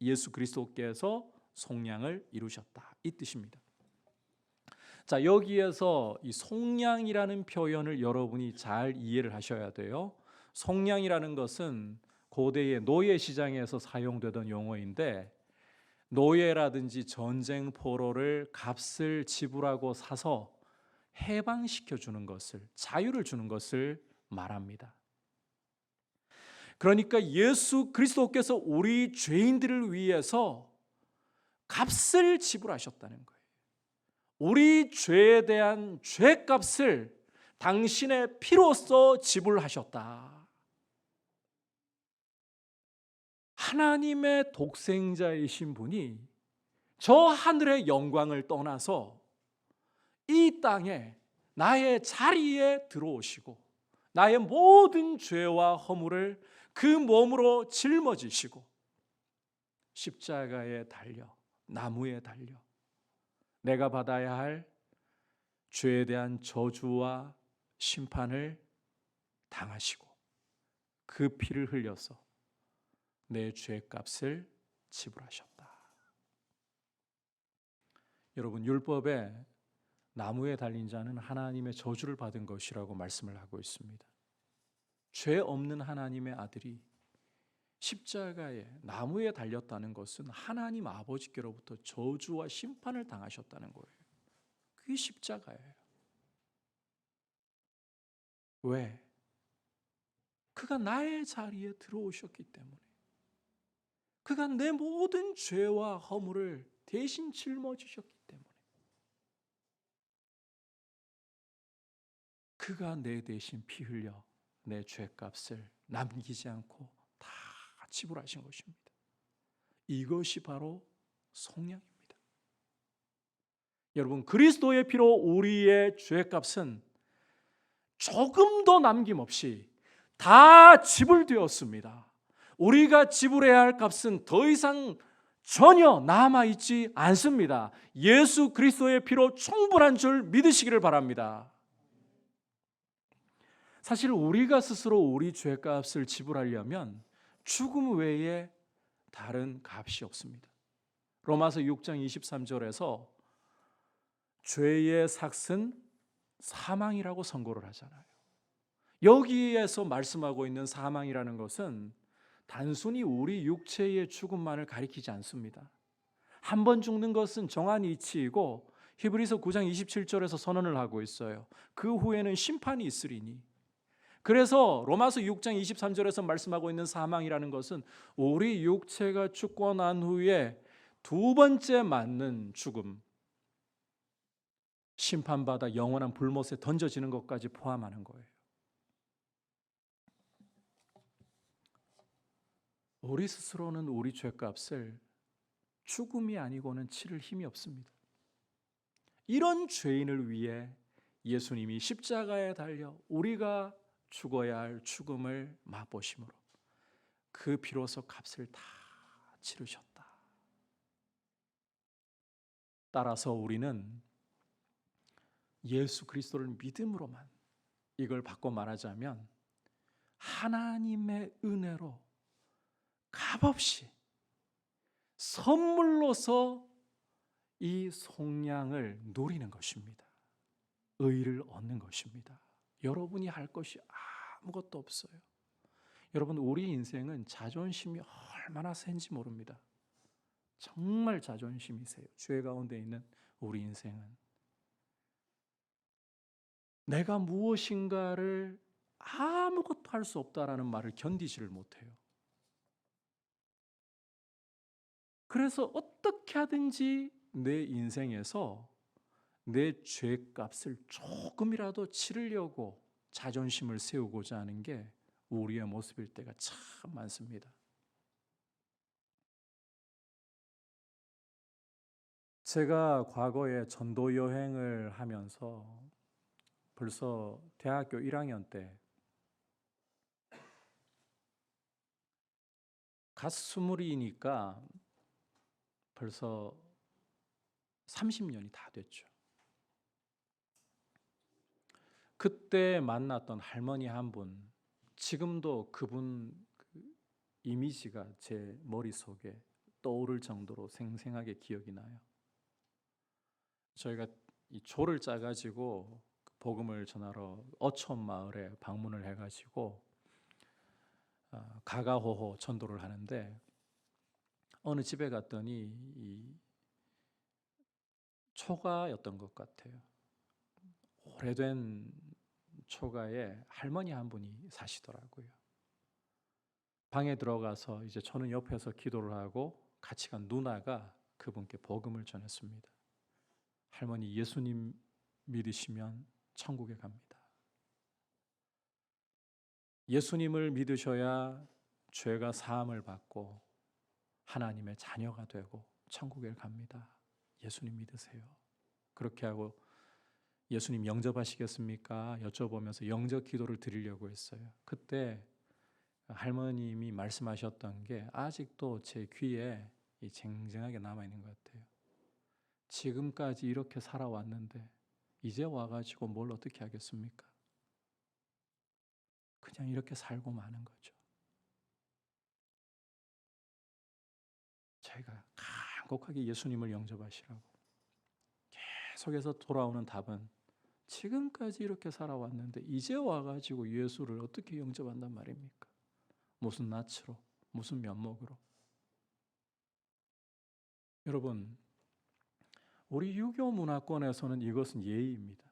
예수 그리스도께서 속량을 이루셨다. 이 뜻입니다. 자, 여기에서 이 속량이라는 표현을 여러분이 잘 이해를 하셔야 돼요. 속량이라는 것은 고대의 노예 시장에서 사용되던 용어인데 노예라든지 전쟁 포로를 값을 지불하고 사서 해방시켜 주는 것을, 자유를 주는 것을 말합니다. 그러니까 예수 그리스도께서 우리 죄인들을 위해서 값을 지불하셨다는 거예요. 우리 죄에 대한 죄값을 당신의 피로써 지불하셨다. 하나님의 독생자이신 분이 저 하늘의 영광을 떠나서 이 땅에 나의 자리에 들어오시고 나의 모든 죄와 허물을 그 몸으로 짊어지시고 십자가에 달려 나무에 달려 내가 받아야 할 죄에 대한 저주와 심판을 당하시고 그 피를 흘려서 내 죄값을 지불하셨다. 여러분, 율법에 나무에 달린 자는 하나님의 저주를 받은 것이라고 말씀을 하고 있습니다. 죄 없는 하나님의 아들이 십자가에 나무에 달렸다는 것은 하나님 아버지께로부터 저주와 심판을 당하셨다는 거예요. 그게 십자가예요. 왜? 그가 나의 자리에 들어오셨기 때문에. 그가 내 모든 죄와 허물을 대신 짊어지셨기 때문에. 그가 내 대신 피 흘려 내 죄값을 남기지 않고 다 지불하신 것입니다. 이것이 바로 속량입니다. 여러분, 그리스도의 피로 우리의 죄값은 조금도 남김없이 다 지불되었습니다. 우리가 지불해야 할 값은 더 이상 전혀 남아있지 않습니다. 예수 그리스도의 피로 충분한 줄 믿으시기를 바랍니다. 사실 우리가 스스로 우리 죄값을 지불하려면 죽음 외에 다른 값이 없습니다. 로마서 6장 23절에서 죄의 삭은 사망이라고 선고를 하잖아요. 여기에서 말씀하고 있는 사망이라는 것은 단순히 우리 육체의 죽음만을 가리키지 않습니다. 한 번 죽는 것은 정한 이치이고 히브리서 9장 27절에서 선언을 하고 있어요. 그 후에는 심판이 있으리니. 그래서 로마서 6장 23절에서 말씀하고 있는 사망이라는 것은 우리 육체가 죽고 난 후에 두 번째 맞는 죽음, 심판받아 영원한 불못에 던져지는 것까지 포함하는 거예요. 우리 스스로는 우리 죄값을 죽음이 아니고는 치를 힘이 없습니다. 이런 죄인을 위해 예수님이 십자가에 달려 우리가 죽어야 할 죽음을 맛보심으로 그 피로서 값을 다 치르셨다. 따라서 우리는 예수 그리스도를 믿음으로만, 이걸 바꿔 말하자면 하나님의 은혜로 값없이 선물로서 이 속량을 누리는 것입니다. 의를 얻는 것입니다. 여러분이 할 것이 아무것도 없어요. 여러분, 우리 인생은 자존심이 얼마나 센지 모릅니다. 정말 자존심이 세요. 죄 가운데 있는 우리 인생은 내가 무엇인가를 아무것도 할 수 없다라는 말을 견디지를 못해요. 그래서 어떻게 하든지 내 인생에서 내 죄값을 조금이라도 치르려고 자존심을 세우고자 하는 게 우리의 모습일 때가 참 많습니다. 제가 과거에 전도 여행을 하면서 벌써 대학교 1학년 때 갓 스물이니까 벌써 30년이 다 됐죠. 그때 만났던 할머니 한 분, 지금도 그분 이미지가 제 머릿속에 떠오를 정도로 생생하게 기억이 나요. 저희가 이 조를 짜가지고 복음을 전하러 어촌 마을에 방문을 해가지고 가가호호 전도를 하는데, 어느 집에 갔더니 이 초가였던 것 같아요. 오래된 초가에 할머니 한 분이 사시더라고요. 방에 들어가서 이제 저는 옆에서 기도를 하고 같이 간 누나가 그분께 복음을 전했습니다. 할머니, 예수님 믿으시면 천국에 갑니다. 예수님을 믿으셔야 죄가 사함을 받고 하나님의 자녀가 되고 천국에 갑니다. 예수님 믿으세요. 그렇게 하고 예수님 영접하시겠습니까? 여쭤보면서 영접 기도를 드리려고 했어요. 그때 할머님이 말씀하셨던 게 아직도 제 귀에 쟁쟁하게 남아있는 것 같아요. 지금까지 이렇게 살아왔는데 이제 와가지고 뭘 어떻게 하겠습니까? 그냥 이렇게 살고 마는 거죠. 저희가 간곡하게 예수님을 영접하시라고 계속해서 돌아오는 답은, 지금까지 이렇게 살아왔는데 이제 와가지고 예수를 어떻게 영접한단 말입니까? 무슨 낯으로, 무슨 면목으로? 여러분, 우리 유교 문화권에서는 이것은 예의입니다.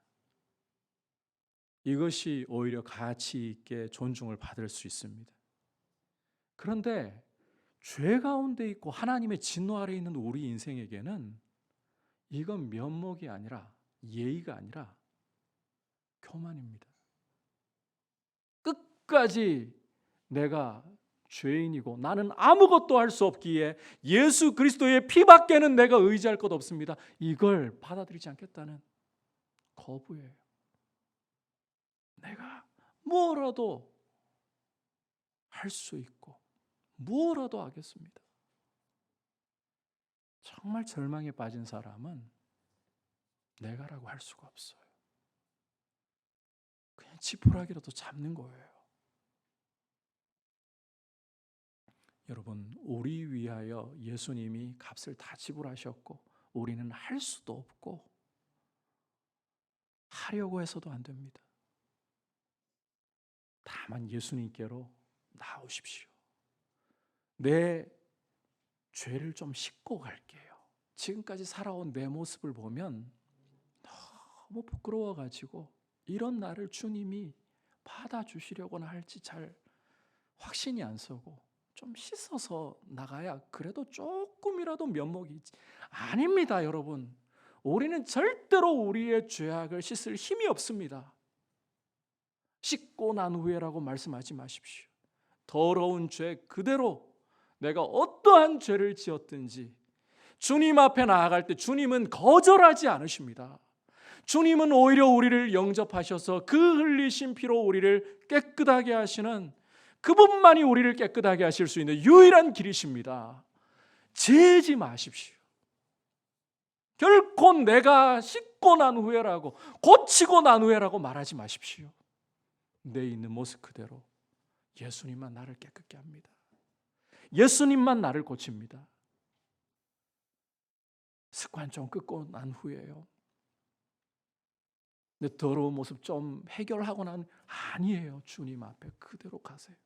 이것이 오히려 가치 있게 존중을 받을 수 있습니다. 그런데 죄 가운데 있고 하나님의 진노 아래에 있는 우리 인생에게는 이건 면목이 아니라, 예의가 아니라 교만입니다. 끝까지 내가 죄인이고 나는 아무것도 할 수 없기에 예수 그리스도의 피밖에는 내가 의지할 것 없습니다. 이걸 받아들이지 않겠다는 거부예요. 내가 뭐라도 할 수 있고 뭐라도 하겠습니다. 정말 절망에 빠진 사람은 내가라고 할 수가 없어요. 그냥 지푸라기라도 잡는 거예요. 여러분, 우리 위하여 예수님이 값을 다 지불하셨고 우리는 할 수도 없고 하려고 해서도 안 됩니다. 다만 예수님께로 나오십시오. 내 죄를 좀 씻고 갈게요. 지금까지 살아온 내 모습을 보면 너무 부끄러워가지고 이런 나를 주님이 받아주시려고나 할지 잘 확신이 안 서고 좀 씻어서 나가야 그래도 조금이라도 면목이 있지. 아닙니다, 여러분. 우리는 절대로 우리의 죄악을 씻을 힘이 없습니다. 씻고 난 후에라고 말씀하지 마십시오. 더러운 죄 그대로 내가 어떠한 죄를 지었든지 주님 앞에 나아갈 때 주님은 거절하지 않으십니다. 주님은 오히려 우리를 영접하셔서 그 흘리신 피로 우리를 깨끗하게 하시는 그분만이 우리를 깨끗하게 하실 수 있는 유일한 길이십니다. 재지 마십시오. 결코 내가 씻고 난 후에라고 고치고 난 후에라고 말하지 마십시오. 내 있는 모습 그대로 예수님만 나를 깨끗게 합니다. 예수님만 나를 고칩니다. 습관 좀 끊고 난 후에요. 내 더러운 모습 좀 해결하고 난 아니에요. 주님 앞에 그대로 가세요.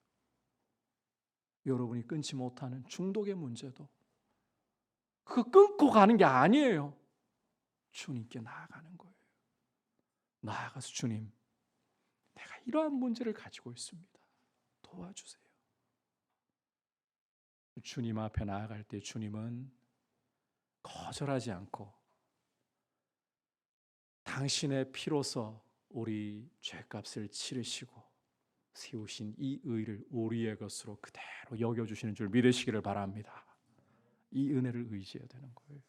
여러분이 끊지 못하는 중독의 문제도 그거 끊고 가는 게 아니에요. 주님께 나아가는 거예요. 나아가서 주님, 내가 이러한 문제를 가지고 있습니다. 도와주세요. 주님 앞에 나아갈 때 주님은 거절하지 않고 당신의 피로서 우리 죄값을 치르시고 세우신 이 의를 우리의 것으로 그대로 여겨주시는 줄 믿으시기를 바랍니다. 이 은혜를 의지해야 되는 거예요.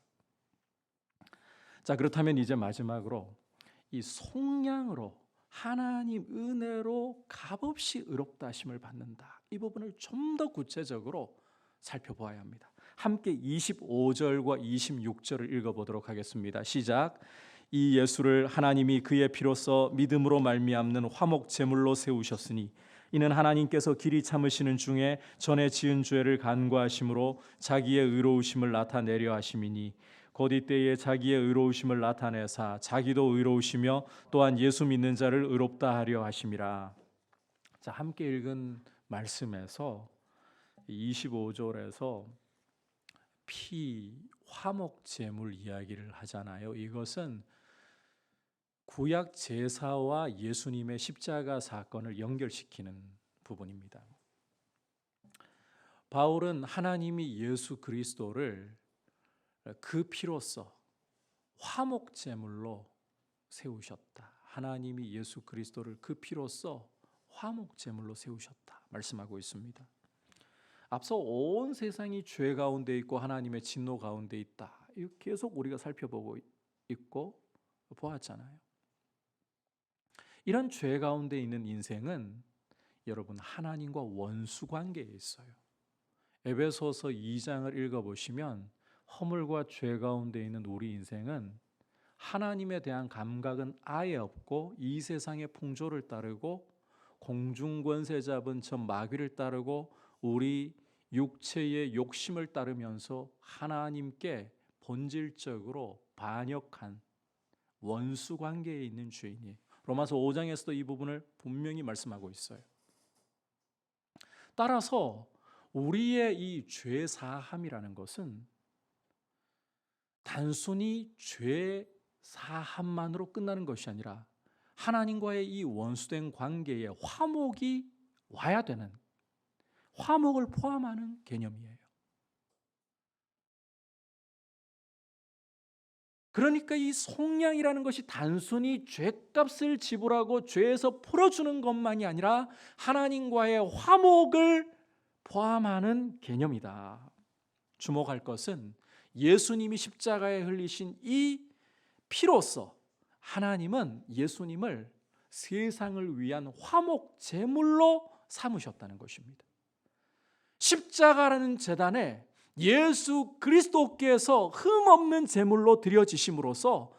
자, 그렇다면 이제 마지막으로 이 속량으로 하나님 은혜로 값없이 의롭다 하심을 받는다. 이 부분을 좀 더 구체적으로 살펴보아야 합니다. 함께 25절과 26절을 읽어보도록 하겠습니다. 시작. 이 예수를 하나님이 그의 피로써 믿음으로 말미암는 화목 제물로 세우셨으니 이는 하나님께서 길이 참으시는 중에 전에 지은 죄를 간과하심으로 자기의 의로우심을 나타내려 하심이니 곧 이때에 자기의 의로우심을 나타내사 자기도 의로우시며 또한 예수 믿는 자를 의롭다 하려 하심이라. 자, 함께 읽은 말씀에서 25절에서 피 화목 제물 이야기를 하잖아요. 이것은 구약 제사와 예수님의 십자가 사건을 연결시키는 부분입니다. 바울은 하나님이 예수 그리스도를 그 피로써 화목 제물로 세우셨다. 하나님이 예수 그리스도를 그 피로써 화목 제물로 세우셨다 말씀하고 있습니다. 앞서 온 세상이 죄 가운데 있고 하나님의 진노 가운데 있다. 이거 계속 우리가 살펴보고 있고 보았잖아요. 이런 죄 가운데 있는 인생은 여러분 하나님과 원수 관계에 있어요. 에베소서 2장을 읽어보시면 허물과 죄 가운데 있는 우리 인생은 하나님에 대한 감각은 아예 없고 이 세상의 풍조를 따르고 공중권세 잡은 저 마귀를 따르고 우리 육체의 욕심을 따르면서 하나님께 본질적으로 반역한 원수 관계에 있는 죄인이에요. 로마서 5장에서도 이 부분을 분명히 말씀하고 있어요. 따라서 우리의 이 죄 사함이라는 것은 단순히 죄 사함만으로 끝나는 것이 아니라 하나님과의 이 원수된 관계에 화목이 와야 되는, 화목을 포함하는 개념이에요. 그러니까 이 속량이라는 것이 단순히 죄값을 지불하고 죄에서 풀어주는 것만이 아니라 하나님과의 화목을 포함하는 개념이다. 주목할 것은 예수님이 십자가에 흘리신 이 피로써 하나님은 예수님을 세상을 위한 화목 제물로 삼으셨다는 것입니다. 십자가라는 제단에 예수 그리스도께서 흠없는 제물로 드려지심으로써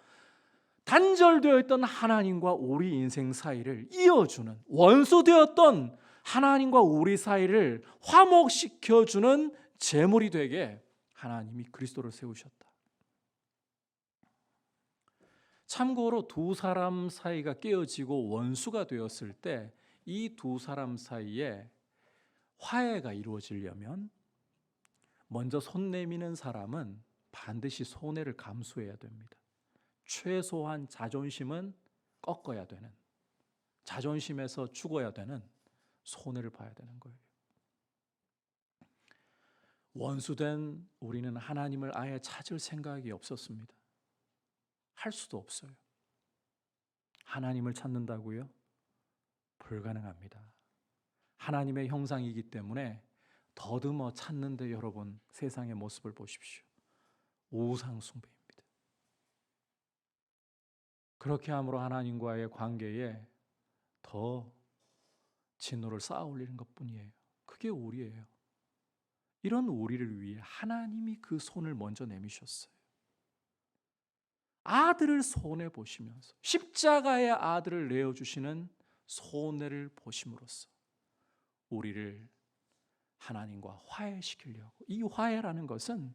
단절되어 있던 하나님과 우리 인생 사이를 이어주는, 원수되었던 하나님과 우리 사이를 화목시켜주는 제물이 되게 하나님이 그리스도를 세우셨다. 참고로 두 사람 사이가 깨어지고 원수가 되었을 때 이 두 사람 사이에 화해가 이루어지려면 먼저 손 내미는 사람은 반드시 손해를 감수해야 됩니다. 최소한 자존심은 꺾어야 되는, 자존심에서 죽어야 되는 손해를 봐야 되는 거예요. 원수된 우리는 하나님을 아예 찾을 생각이 없었습니다. 할 수도 없어요. 하나님을 찾는다고요? 불가능합니다. 하나님의 형상이기 때문에 더듬어 찾는데 여러분 세상의 모습을 보십시오. 우상 숭배입니다. 그렇게 함으로 하나님과의 관계에 더 진노를 쌓아 올리는 것뿐이에요. 그게 우리예요. 이런 우리를 위해 하나님이 그 손을 먼저 내미셨어요. 아들을 손해 보시면서 십자가의 아들을 내어주시는 손해를 보심으로써 우리를 하나님과 화해시키려고, 이 화해라는 것은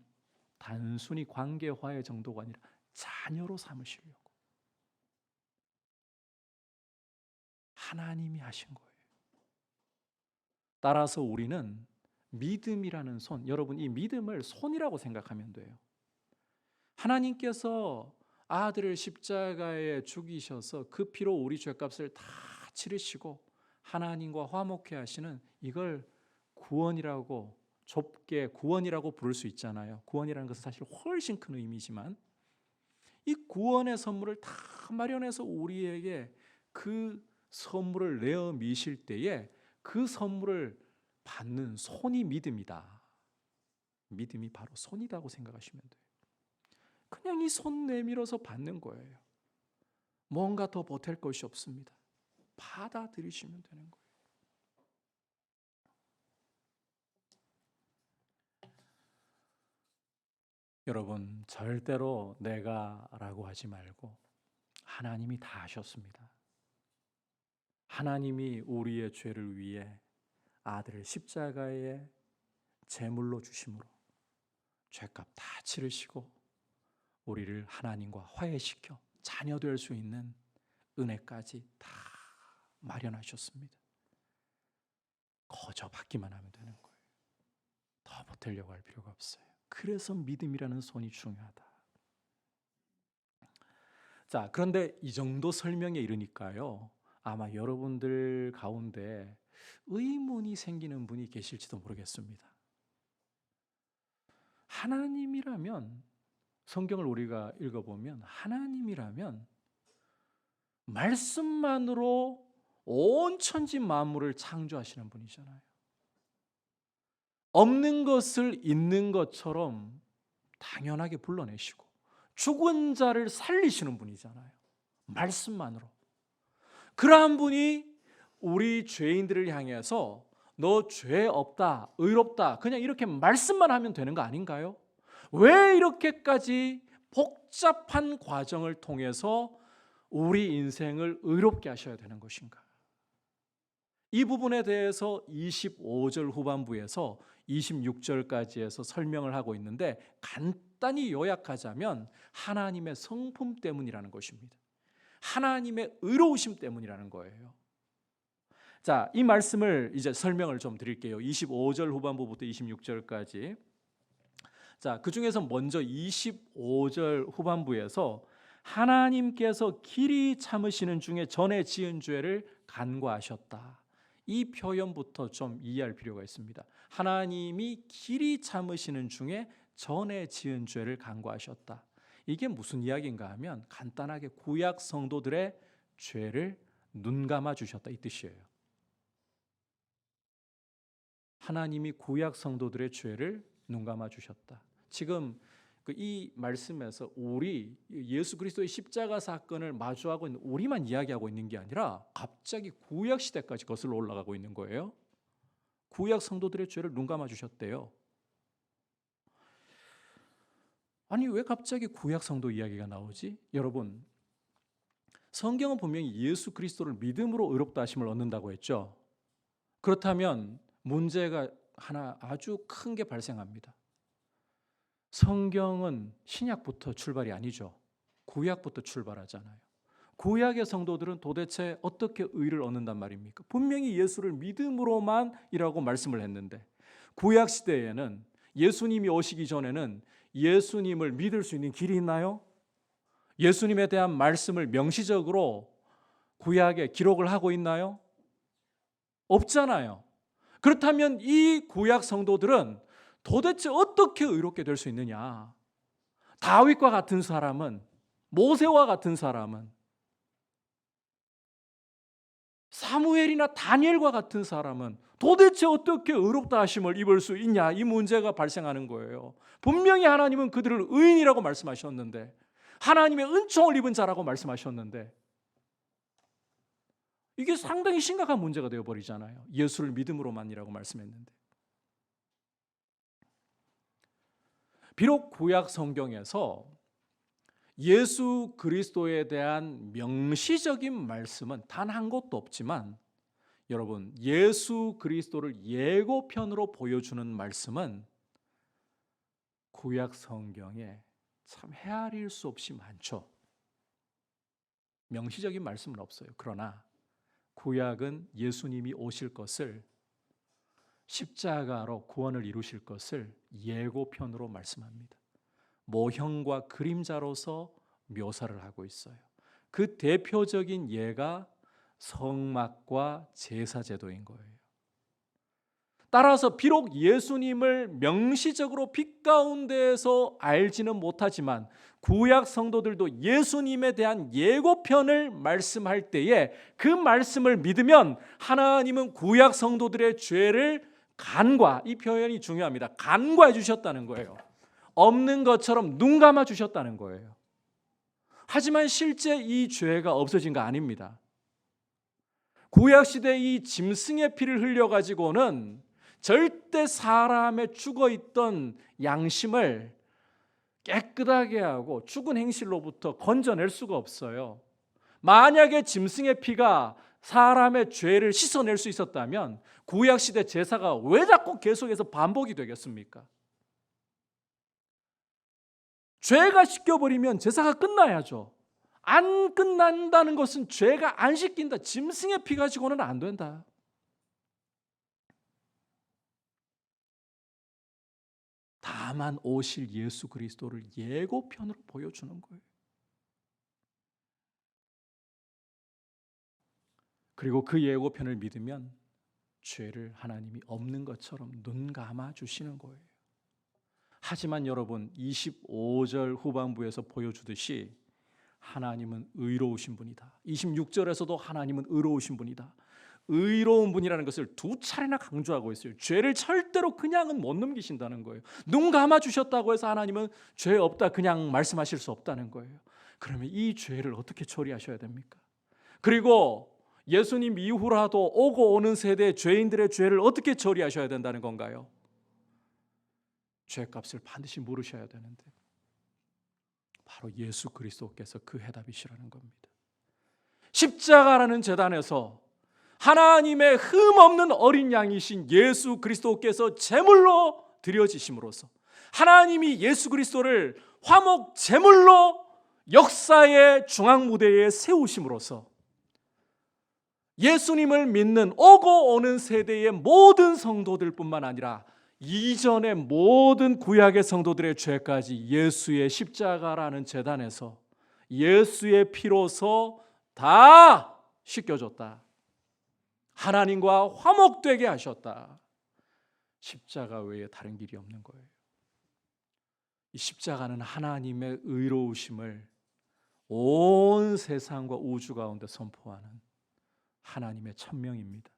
단순히 관계 화해 정도가 아니라 자녀로 삼으시려고 하나님이 하신 거예요. 따라서 우리는 믿음이라는 손, 여러분 이 믿음을 손이라고 생각하면 돼요. 하나님께서 아들을 십자가에 죽이셔서 그 피로 우리 죄값을 다 치르시고 하나님과 화목해 하시는, 이걸 구원이라고, 좁게 구원이라고 부를 수 있잖아요. 구원이라는 것은 사실 훨씬 큰 의미지만 이 구원의 선물을 다 마련해서 우리에게 그 선물을 내어 미실 때에 그 선물을 받는 손이 믿음이다. 믿음이 바로 손이라고 생각하시면 돼요. 그냥 이 손 내밀어서 받는 거예요. 뭔가 더 보탤 것이 없습니다. 받아들이시면 되는 거예요. 여러분 절대로 내가라고 하지 말고 하나님이 다 하셨습니다. 하나님이 우리의 죄를 위해 아들을 십자가에 제물로 주심으로 죄값 다 치르시고 우리를 하나님과 화해시켜 자녀 될 수 있는 은혜까지 다 마련하셨습니다. 거저 받기만 하면 되는 거예요. 더 보태려고 할 필요가 없어요. 그래서 믿음이라는 손이 중요하다. 자, 그런데 이 정도 설명에 이르니까요, 아마 여러분들 가운데 의문이 생기는 분이 계실지도 모르겠습니다. 하나님이라면, 성경을 우리가 읽어보면 하나님이라면 말씀만으로 온 천지 만물을 창조하시는 분이잖아요. 없는 것을 있는 것처럼 당연하게 불러내시고 죽은 자를 살리시는 분이잖아요. 말씀만으로. 그러한 분이 우리 죄인들을 향해서 너 죄 없다, 의롭다, 그냥 이렇게 말씀만 하면 되는 거 아닌가요? 왜 이렇게까지 복잡한 과정을 통해서 우리 인생을 의롭게 하셔야 되는 것인가? 이 부분에 대해서 25절 후반부에서 26절까지에서 설명을 하고 있는데 간단히 요약하자면 하나님의 성품 때문이라는 것입니다. 하나님의 의로우심 때문이라는 거예요. 자, 이 말씀을 이제 설명을 좀 드릴게요. 25절 후반부부터 26절까지. 자, 그 중에서 먼저 25절 후반부에서 하나님께서 길이 참으시는 중에 전에 지은 죄를 간과하셨다. 이 표현부터 좀 이해할 필요가 있습니다. 하나님이 길이 참으시는 중에 전에 지은 죄를 간과하셨다. 이게 무슨 이야기인가 하면 간단하게 구약 성도들의 죄를 눈감아 주셨다 이 뜻이에요. 하나님이 구약 성도들의 죄를 눈감아 주셨다. 지금 이 말씀에서 우리 예수 그리스도의 십자가 사건을 마주하고 있는 우리만 이야기하고 있는 게 아니라 갑자기 구약 시대까지 거슬러 올라가고 있는 거예요. 구약 성도들의 죄를 눈감아 주셨대요. 아니 왜 갑자기 구약 성도 이야기가 나오지? 여러분, 성경은 분명히 예수 그리스도를 믿음으로 의롭다 하심을 얻는다고 했죠. 그렇다면 문제가 하나 아주 큰 게 발생합니다. 성경은 신약부터 출발이 아니죠. 구약부터 출발하잖아요. 구약의 성도들은 도대체 어떻게 의를 얻는단 말입니까? 분명히 예수를 믿음으로만이라고 말씀을 했는데 구약 시대에는 예수님이 오시기 전에는 예수님을 믿을 수 있는 길이 있나요? 예수님에 대한 말씀을 명시적으로 구약에 기록을 하고 있나요? 없잖아요. 그렇다면 이 구약 성도들은 도대체 어떻게 의롭게 될 수 있느냐? 다윗과 같은 사람은, 모세와 같은 사람은, 사무엘이나 다니엘과 같은 사람은 도대체 어떻게 의롭다 하심을 입을 수 있냐? 이 문제가 발생하는 거예요. 분명히 하나님은 그들을 의인이라고 말씀하셨는데, 하나님의 은총을 입은 자라고 말씀하셨는데, 이게 상당히 심각한 문제가 되어버리잖아요. 예수를 믿음으로만이라고 말씀했는데. 비록 구약 성경에서 예수 그리스도에 대한 명시적인 말씀은 단 한 곳도 없지만 여러분, 예수 그리스도를 예고편으로 보여주는 말씀은 구약 성경에 참 헤아릴 수 없이 많죠. 명시적인 말씀은 없어요. 그러나 구약은 예수님이 오실 것을, 십자가로 구원을 이루실 것을 예고편으로 말씀합니다. 모형과 그림자로서 묘사를 하고 있어요. 그 대표적인 예가 성막과 제사제도인 거예요. 따라서 비록 예수님을 명시적으로 빛 가운데에서 알지는 못하지만 구약 성도들도 예수님에 대한 예고편을 말씀할 때에 그 말씀을 믿으면 하나님은 구약 성도들의 죄를 간과, 이 표현이 중요합니다. 간과해 주셨다는 거예요. 없는 것처럼 눈 감아 주셨다는 거예요. 하지만 실제 이 죄가 없어진 거 아닙니다. 구약시대 이 짐승의 피를 흘려가지고는 절대 사람의 죽어있던 양심을 깨끗하게 하고 죽은 행실로부터 건져낼 수가 없어요. 만약에 짐승의 피가 사람의 죄를 씻어낼 수 있었다면 구약시대 제사가 왜 자꾸 계속해서 반복이 되겠습니까? 죄가 씻겨버리면 제사가 끝나야죠. 안 끝난다는 것은 죄가 안 씻긴다. 짐승의 피 가지고는 안 된다. 다만 오실 예수 그리스도를 예고편으로 보여주는 거예요. 그리고 그 예고편을 믿으면 죄를 하나님이 없는 것처럼 눈 감아 주시는 거예요. 하지만 여러분, 25절 후반부에서 보여주듯이 하나님은 의로우신 분이다. 26절에서도 하나님은 의로우신 분이다. 의로운 분이라는 것을 두 차례나 강조하고 있어요. 죄를 절대로 그냥은 못 넘기신다는 거예요. 눈 감아 주셨다고 해서 하나님은 죄 없다 그냥 말씀하실 수 없다는 거예요. 그러면 이 죄를 어떻게 처리하셔야 됩니까? 그리고 예수님 이후라도 오고 오는 세대의 죄인들의 죄를 어떻게 처리하셔야 된다는 건가요? 죄값을 반드시 물으셔야 되는데 바로 예수 그리스도께서 그 해답이시라는 겁니다. 십자가라는 제단에서 하나님의 흠없는 어린 양이신 예수 그리스도께서 제물로 드려지심으로써 하나님이 예수 그리스도를 화목 제물로 역사의 중앙무대에 세우심으로써 예수님을 믿는 오고 오는 세대의 모든 성도들뿐만 아니라 이전의 모든 구약의 성도들의 죄까지 예수의 십자가라는 제단에서 예수의 피로서 다 씻겨줬다. 하나님과 화목되게 하셨다. 십자가 외에 다른 길이 없는 거예요. 이 십자가는 하나님의 의로우심을 온 세상과 우주 가운데 선포하는 하나님의 천명입니다.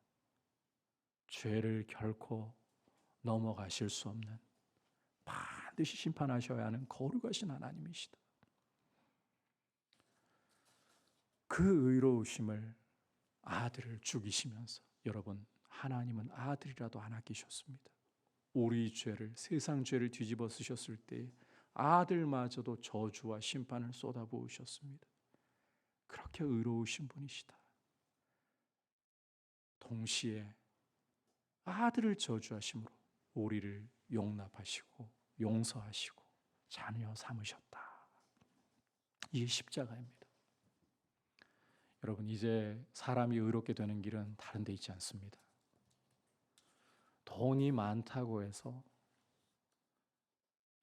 죄를 결코 넘어가실 수 없는, 반드시 심판하셔야 하는 거룩하신 하나님이시다. 그 의로우심을 아들을 죽이시면서, 여러분, 하나님은 아들이라도 안 아끼셨습니다. 우리 죄를, 세상 죄를 뒤집어 쓰셨을 때 아들마저도 저주와 심판을 쏟아부으셨습니다. 그렇게 의로우신 분이시다. 동시에 아들을 저주하심으로 우리를 용납하시고 용서하시고 자녀 삼으셨다. 이게 십자가입니다. 여러분, 이제 사람이 의롭게 되는 길은 다른 데 있지 않습니다. 돈이 많다고 해서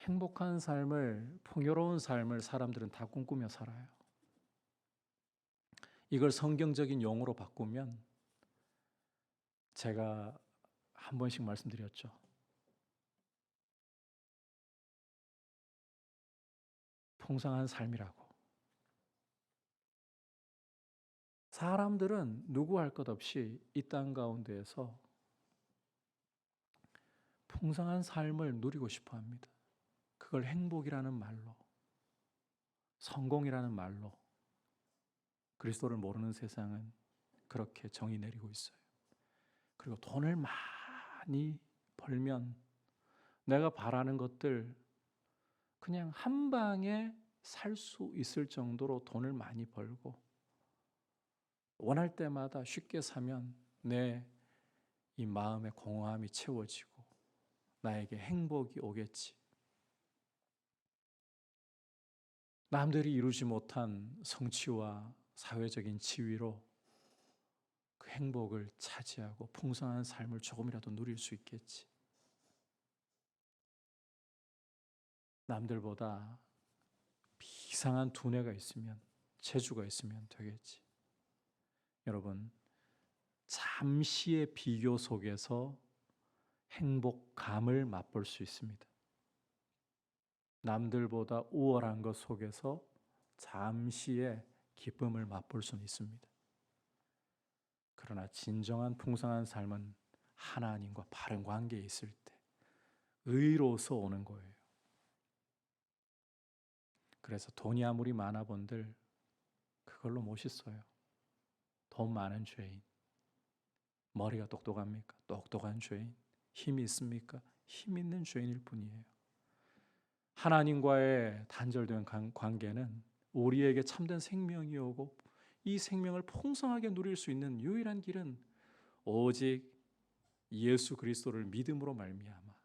행복한 삶을, 풍요로운 삶을 사람들은 다 꿈꾸며 살아요. 이걸 성경적인 용어로 바꾸면, 제가 한 번씩 말씀드렸죠. 풍성한 삶이라고. 사람들은 누구 할 것 없이 이 땅 가운데에서 풍성한 삶을 누리고 싶어 합니다. 그걸 행복이라는 말로, 성공이라는 말로, 그리스도를 모르는 세상은 그렇게 정의 내리고 있어요. 그리고 돈을 많이 벌면 내가 바라는 것들 그냥 한 방에 살 수 있을 정도로 돈을 많이 벌고, 원할 때마다 쉽게 사면 내 이 마음의 공허함이 채워지고 나에게 행복이 오겠지. 남들이 이루지 못한 성취와 사회적인 지위로 그 행복을 차지하고 풍성한 삶을 조금이라도 누릴 수 있겠지. 남들보다 비상한 두뇌가 있으면, 재주가 있으면 되겠지. 여러분, 잠시의 비교 속에서 행복감을 맛볼 수 있습니다. 남들보다 우월한 것 속에서 잠시의 기쁨을 맛볼 수는 있습니다. 그러나 진정한 풍성한 삶은 하나님과 바른 관계에 있을 때 의로서 오는 거예요. 그래서 돈이 아무리 많아 본들 그걸로 못 있어요. 돈 많은 죄인. 머리가 똑똑합니까? 똑똑한 죄인. 힘이 있습니까? 힘 있는 죄인일 뿐이에요. 하나님과의 단절된 관계는 우리에게 참된 생명이 오고 이 생명을 풍성하게 누릴 수 있는 유일한 길은 오직 예수 그리스도를 믿음으로 말미암아,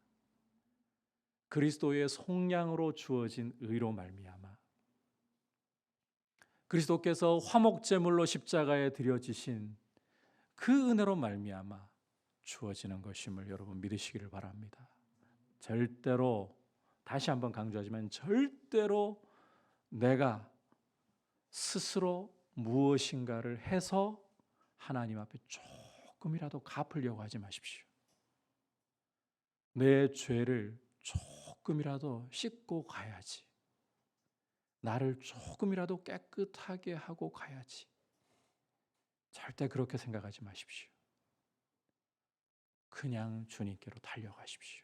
그리스도의 속량으로 주어진 의로 말미암아, 그리스도께서 화목제물로 십자가에 드려지신 그 은혜로 말미암아 주어지는 것임을 여러분 믿으시기를 바랍니다. 절대로, 다시 한번 강조하지만 절대로 내가 스스로 무엇인가를 해서 하나님 앞에 조금이라도 갚으려고 하지 마십시오. 내 죄를 조금이라도 씻고 가야지. 나를 조금이라도 깨끗하게 하고 가야지. 절대 그렇게 생각하지 마십시오. 그냥 주님께로 달려가십시오.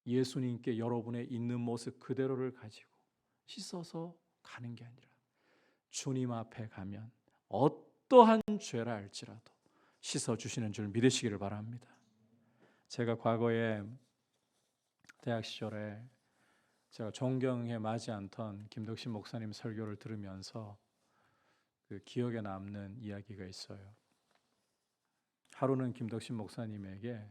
예수님께 여러분의 있는 모습 그대로를 가지고 씻어서 가는 게 아니라 주님 앞에 가면 어떠한 죄라 할지라도 씻어주시는 줄 믿으시기를 바랍니다. 제가 과거에 대학 시절에 제가 존경해 마지 않던 김덕신 목사님 설교를 들으면서 그 기억에 남는 이야기가 있어요. 하루는 김덕신 목사님에게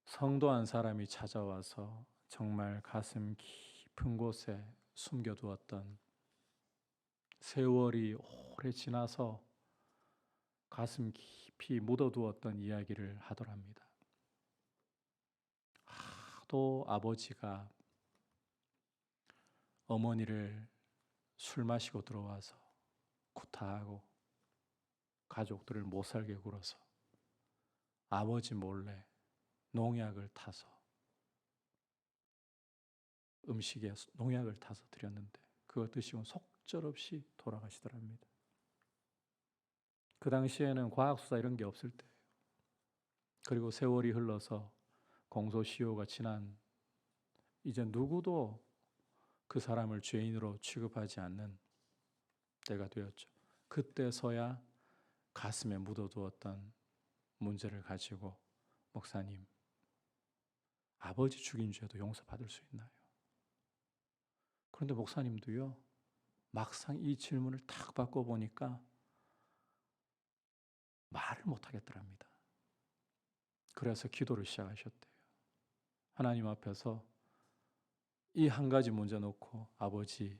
성도 한 사람이 찾아와서 정말 가슴 깊은 곳에 숨겨두었던, 세월이 오래 지나서 가슴 깊이 묻어두었던 이야기를 하더랍니다. 하도 아버지가 어머니를 술 마시고 들어와서 구타하고 가족들을 못 살게 굴어서 아버지 몰래 농약을 타서, 음식에 농약을 타서 드렸는데 그거 드시고 속절없이 돌아가시더랍니다. 그 당시에는 과학수사 이런 게 없을 때예요. 그리고 세월이 흘러서 공소시효가 지난 이제 누구도 그 사람을 죄인으로 취급하지 않는 때가 되었죠. 그때서야 가슴에 묻어두었던 문제를 가지고 목사님, 아버지 죽인 죄도 용서받을 수 있나요? 그런데 목사님도요, 막상 이 질문을 탁 바꿔보니까 말을 못하겠더랍니다. 그래서 기도를 시작하셨대요. 하나님 앞에서 이 한 가지 문제 놓고 아버지를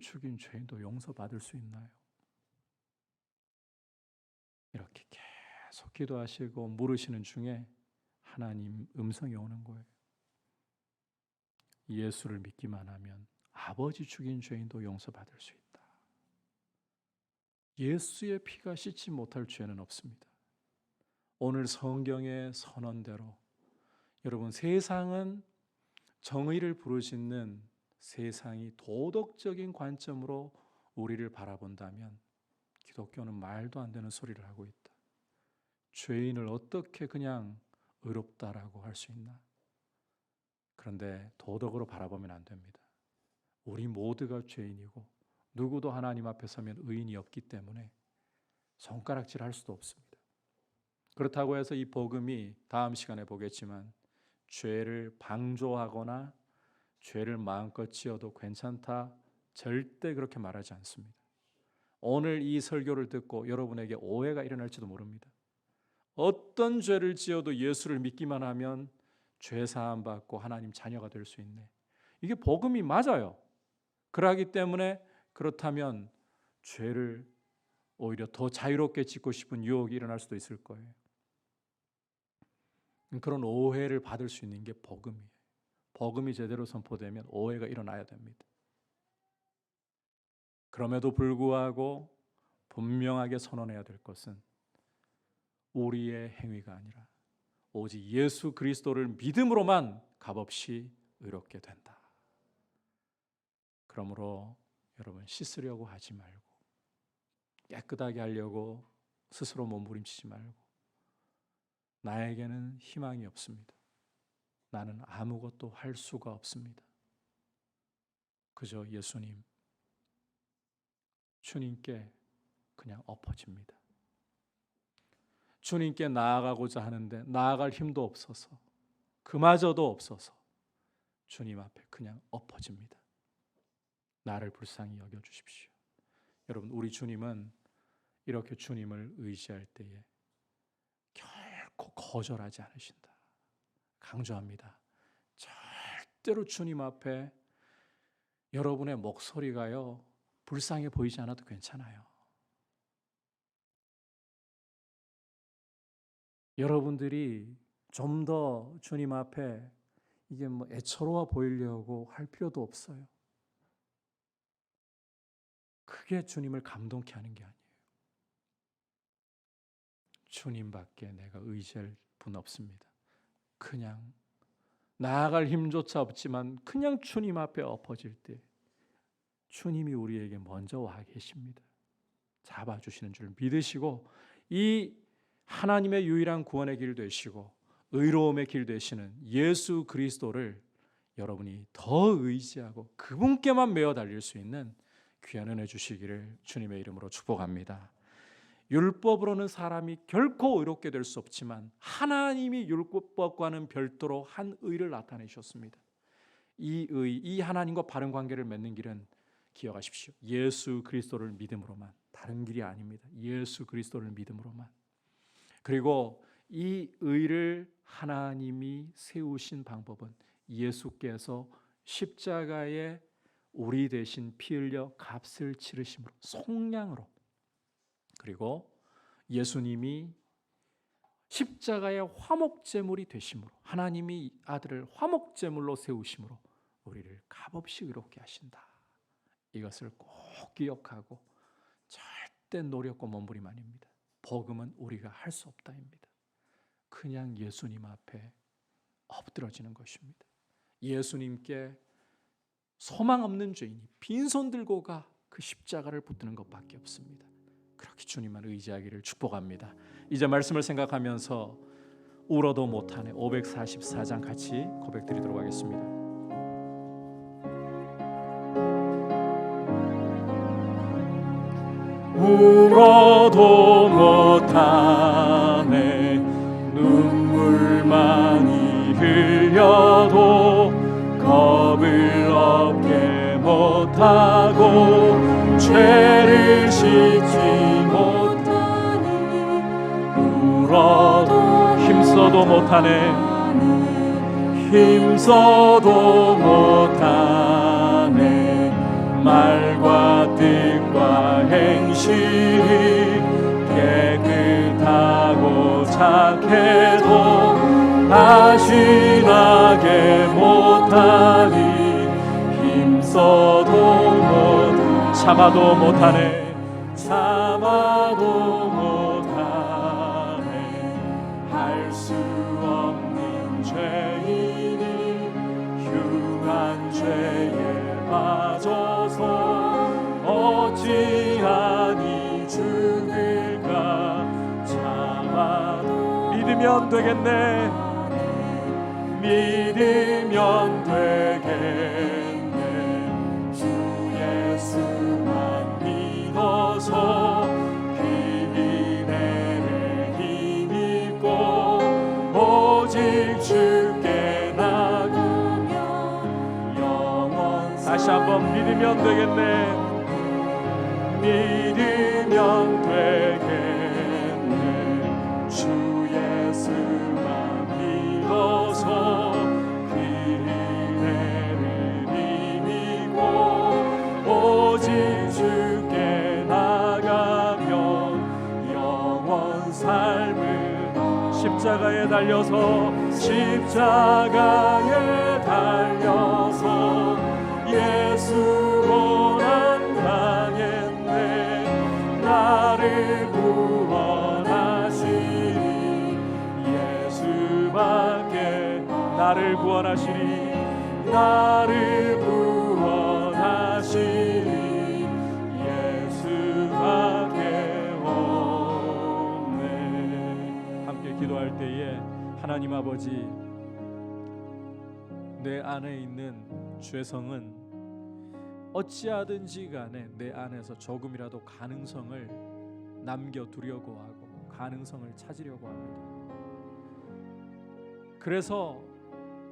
죽인 죄인도 용서받을 수 있나요? 이렇게 계속 기도하시고 물으시는 중에 하나님 음성이 오는 거예요. 예수를 믿기만 하면 아버지 죽인 죄인도 용서받을 수 있다. 예수의 피가 씻지 못할 죄는 없습니다. 오늘 성경의 선언대로 여러분, 세상은 정의를 부르짖는 세상이 도덕적인 관점으로 우리를 바라본다면 기독교는 말도 안 되는 소리를 하고 있다. 죄인을 어떻게 그냥 의롭다라고 할 수 있나? 그런데 도덕으로 바라보면 안 됩니다. 우리 모두가 죄인이고 누구도 하나님 앞에 서면 의인이 없기 때문에 손가락질 할 수도 없습니다. 그렇다고 해서 이 복음이 다음 시간에 보겠지만 죄를 방조하거나 죄를 마음껏 지어도 괜찮다, 절대 그렇게 말하지 않습니다. 오늘 이 설교를 듣고 여러분에게 오해가 일어날지도 모릅니다. 어떤 죄를 지어도 예수를 믿기만 하면 죄 사함 받고 하나님 자녀가 될 수 있네. 이게 복음이 맞아요. 그러기 때문에 그렇다면 죄를 오히려 더 자유롭게 짓고 싶은 유혹이 일어날 수도 있을 거예요. 그런 오해를 받을 수 있는 게 복음이에요. 복음이 제대로 선포되면 오해가 일어나야 됩니다. 그럼에도 불구하고 분명하게 선언해야 될 것은 우리의 행위가 아니라 오직 예수 그리스도를 믿음으로만 값없이 의롭게 된다. 그러므로 여러분, 씻으려고 하지 말고 깨끗하게 하려고 스스로 몸부림치지 말고 나에게는 희망이 없습니다. 나는 아무것도 할 수가 없습니다. 그저 예수님, 주님께 그냥 엎어집니다. 주님께 나아가고자 하는데 나아갈 힘도 없어서, 그마저도 없어서 주님 앞에 그냥 엎어집니다. 나를 불쌍히 여겨주십시오. 여러분, 우리 주님은 이렇게 주님을 의지할 때에 결코 거절하지 않으신다. 강조합니다. 절대로 주님 앞에 여러분의 목소리가요, 불쌍해 보이지 않아도 괜찮아요. 여러분들이 좀 더 주님 앞에 이게 애처로워 보이려고 할 필요도 없어요. 그게 주님을 감동케 하는 게 아니에요. 주님밖에 내가 의지할 분 없습니다. 그냥 나아갈 힘조차 없지만 그냥 주님 앞에 엎어질 때 주님이 우리에게 먼저 와 계십니다. 잡아주시는 줄 믿으시고 이 하나님의 유일한 구원의 길 되시고 의로움의 길 되시는 예수 그리스도를 여러분이 더 의지하고 그분께만 매어 달릴 수 있는 귀한 은혜 주시기를 주님의 이름으로 축복합니다. 율법으로는 사람이 결코 의롭게 될 수 없지만 하나님이 율법과는 별도로 한 의를 나타내셨습니다. 이 의, 이 하나님과 바른 관계를 맺는 길은 기억하십시오. 예수 그리스도를 믿음으로만, 다른 길이 아닙니다. 예수 그리스도를 믿음으로만. 그리고 이 의를 하나님이 세우신 방법은 예수께서 십자가에 우리 대신 피 흘려 값을 치르심으로, 속량으로, 그리고 예수님이 십자가의 화목제물이 되심으로, 하나님이 아들을 화목제물로 세우심으로 우리를 값없이 의롭게 하신다. 이것을 꼭 기억하고 절대 노력과 몸부림 아닙니다. 복음은 우리가 할 수 없다입니다. 그냥 예수님 앞에 엎드러지는 것입니다. 예수님께 소망 없는 죄인이 빈손 들고 가 그 십자가를 붙드는 것밖에 없습니다. 그렇게 주님만 의지하기를 축복합니다. 이제 말씀을 생각하면서 울어도 못하네 544장 같이 고백드리도록 하겠습니다. 울어도 못하네 눈물 많이 흘려도 겁을 얻게 못하고 죄를 씻지 못하니 울어도 힘써도 못하네 힘써도 못하네 말과 뜻과 행실이 깨끗하고 착해도 다시 나게 못하니 힘써도 못 참아도 못하네 참아도 못하네 할 수 없는 죄인이 흉한 죄에 빠져서 어찌하니 죽을까 참아도 믿으면 되겠네 믿으면 되겠네 주 예수만 믿어서 비비내를 힘입고 오직 주께 나가면 영원 다시 한번 믿으면 되겠네 믿으면 되겠네 주 예수만 믿어서 그 은혜를 힘입고 오직 주께 나가면 영원 삶을 십자가에 달려서 예수 고난 당했네 나를 구원하시리 예수밖에 나를 구원하시리 예수밖에 없네. 함께 기도할 때에 하나님 아버지 내 안에 있는 죄성은 어찌하든지 간에 내 안에서 조금이라도 가능성을 남겨두려고 하고 가능성을 찾으려고 합니다. 그래서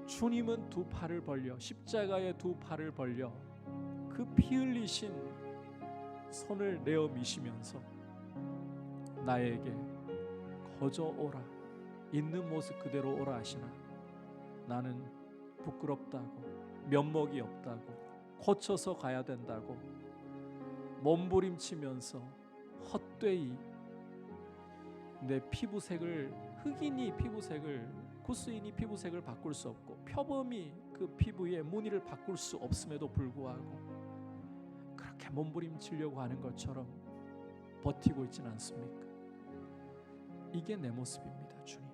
주님은 두 팔을 벌려 십자가에 두 팔을 벌려 그 피 흘리신 손을 내어 미시면서 나에게 거저 오라 있는 모습 그대로 오라 하시나 나는 부끄럽다고 면목이 없다고 고쳐서 가야 된다고 몸부림치면서 헛되이 내 피부색을 흑인이 피부색을 구스인이 피부색을 바꿀 수 없고 표범이 그 피부의 무늬를 바꿀 수 없음에도 불구하고 그렇게 몸부림치려고 하는 것처럼 버티고 있지는 않습니까? 이게 내 모습입니다. 주님,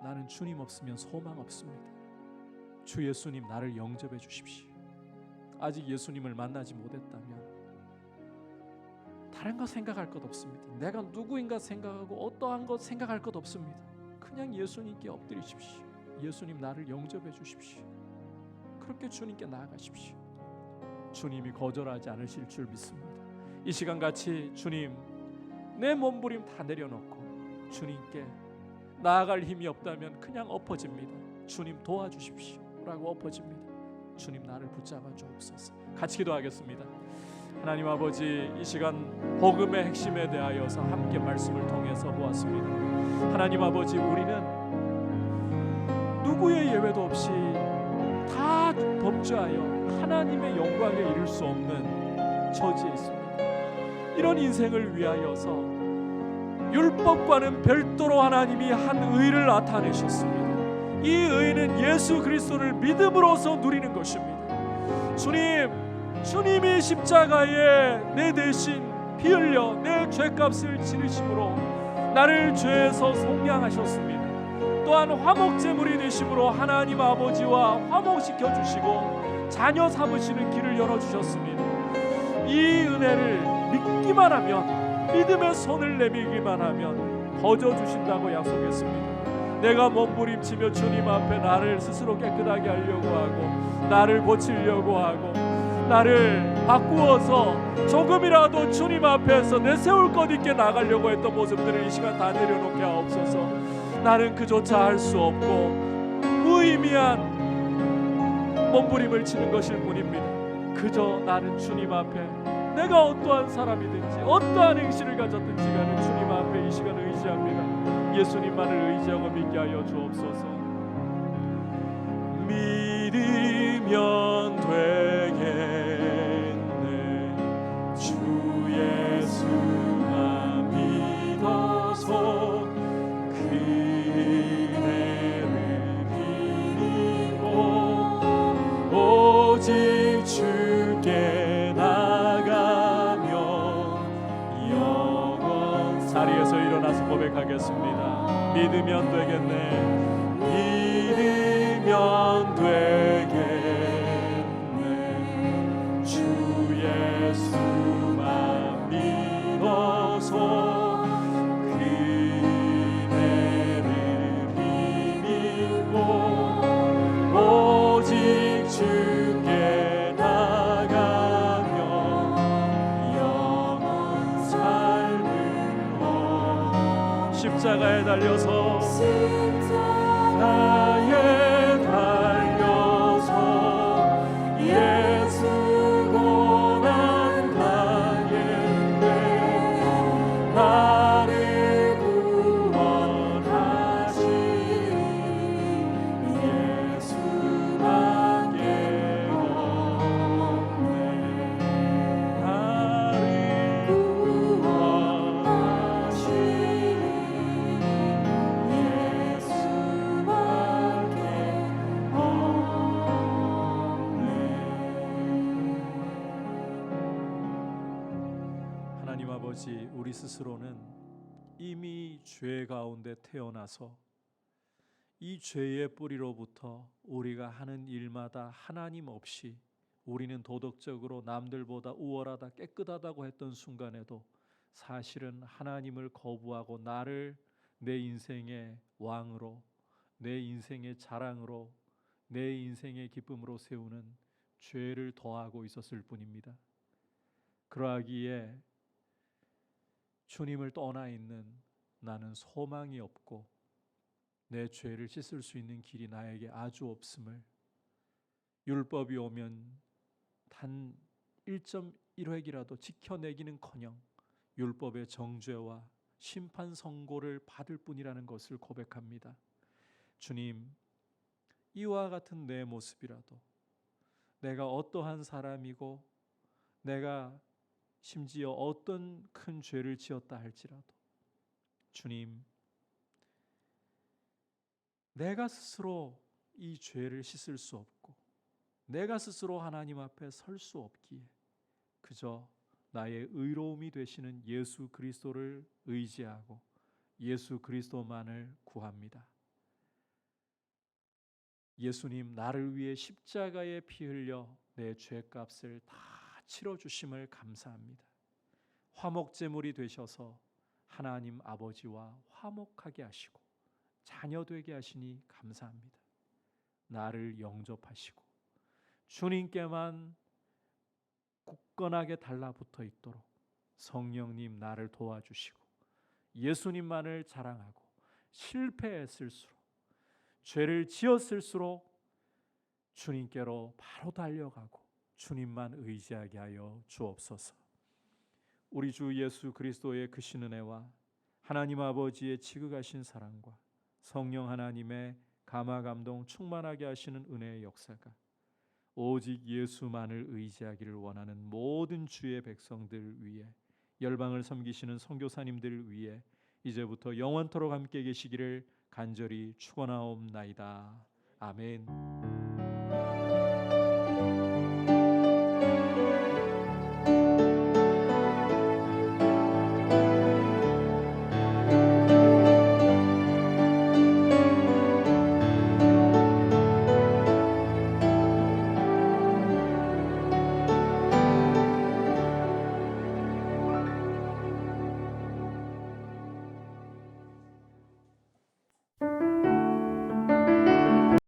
나는 주님 없으면 소망 없습니다. 주 예수님 나를 영접해 주십시오. 아직 예수님을 만나지 못했다면 다른 거 생각할 것 없습니다. 내가 누구인가 생각하고 어떠한 것 생각할 것 없습니다. 그냥 예수님께 엎드리십시오. 예수님 나를 영접해 주십시오. 그렇게 주님께 나아가십시오. 주님이 거절하지 않으실 줄 믿습니다. 이 시간 같이 주님 내 몸부림 다 내려놓고 주님께 나아갈 힘이 없다면 그냥 엎어집니다. 주님 도와주십시오 라고 엎어집니다. 주님 나를 붙잡아 주옵소서. 같이 기도하겠습니다. 하나님 아버지 이 시간 복음의 핵심에 대하여서 함께 말씀을 통해서 보았습니다. 하나님 아버지 우리는 누구의 예외도 없이 다 범죄하여 하나님의 영광에 이를 수 없는 처지에 있습니다. 이런 인생을 위하여서 율법과는 별도로 하나님이 한 의를 나타내셨습니다. 이 의는 예수 그리스도를 믿음으로써 누리는 것입니다. 주님이 십자가에 내 대신 피 흘려 내 죄값을 지르심으로 나를 죄에서 속량하셨습니다. 또한 화목제물이 되심으로 하나님 아버지와 화목시켜 주시고 자녀 삼으시는 길을 열어주셨습니다. 이 은혜를 믿기만 하면 믿음의 손을 내밀기만 하면 거저 주신다고 약속했습니다. 내가 몸부림치며 주님 앞에 나를 스스로 깨끗하게 하려고 하고 나를 고치려고 하고 나를 바꾸어서 조금이라도 주님 앞에서 내세울 것 있게 나가려고 했던 모습들을 이 시간 다 내려놓게 하옵소서. 나는 그조차 할 수 없고 무의미한 몸부림을 치는 것일 뿐입니다. 그저 나는 주님 앞에 내가 어떠한 사람이든지 어떠한 행실을 가졌든지 간에 주님 앞에 이 시간 의지합니다. 예수님만을 의지하고 믿게 하여 주옵소서. 믿으면 되겠네. 주 예수만 믿어서 그대를 비비고 오직 주께 나가며 영원. 자리에서 일어나서 고백하겠습니다. 믿으면 되겠네. 믿으면 되겠네. 주 예수만 믿어서 그대를 비비고 오직 주께 나가며 영원 삶을 십자가에 달려서 십자가에 달려서 예수 고난 당했네. 나를 구원하신 예수밖에 없네. 나를 구원하신 하나님 아버지, 우리 스스로는 이미 죄 가운데 태어나서 이 죄의 뿌리로부터 우리가 하는 일마다 하나님 없이 우리는 도덕적으로 남들보다 우월하다 깨끗하다고 했던 순간에도 사실은 하나님을 거부하고 나를 내 인생의 왕으로, 내 인생의 자랑으로, 내 인생의 기쁨으로 세우는 죄를 더하고 있었을 뿐입니다. 그러하기에 주님을 떠나 있는 나는 소망이 없고 내 죄를 씻을 수 있는 길이 나에게 아주 없음을, 율법이 오면 단 1.1획이라도 지켜내기는커녕 율법의 정죄와 심판 선고를 받을 뿐이라는 것을 고백합니다. 주님, 이와 같은 내 모습이라도, 내가 어떠한 사람이고 내가 심지어 어떤 큰 죄를 지었다 할지라도 주님, 내가 스스로 이 죄를 씻을 수 없고 내가 스스로 하나님 앞에 설 수 없기에 그저 나의 의로움이 되시는 예수 그리스도를 의지하고 예수 그리스도만을 구합니다. 예수님, 나를 위해 십자가에 피 흘려 내 죄값을 다 치러주심을 감사합니다. 화목제물이 되셔서 하나님 아버지와 화목하게 하시고 자녀 되게 하시니 감사합니다. 나를 영접하시고 주님께만 굳건하게 달라붙어 있도록 성령님 나를 도와주시고 예수님만을 자랑하고 실패했을수록 죄를 지었을수록 주님께로 바로 달려가고 주님만 의지하게 하여 주옵소서. 우리 주 예수 그리스도의 크신 은혜와 하나님 아버지의 지극하신 사랑과 성령 하나님의 감화 감동 충만하게 하시는 은혜의 역사가 오직 예수만을 의지하기를 원하는 모든 주의 백성들 위에, 열방을 섬기시는 선교사님들 위에 이제부터 영원토록 함께 계시기를 간절히 축원하옵나이다. 아멘.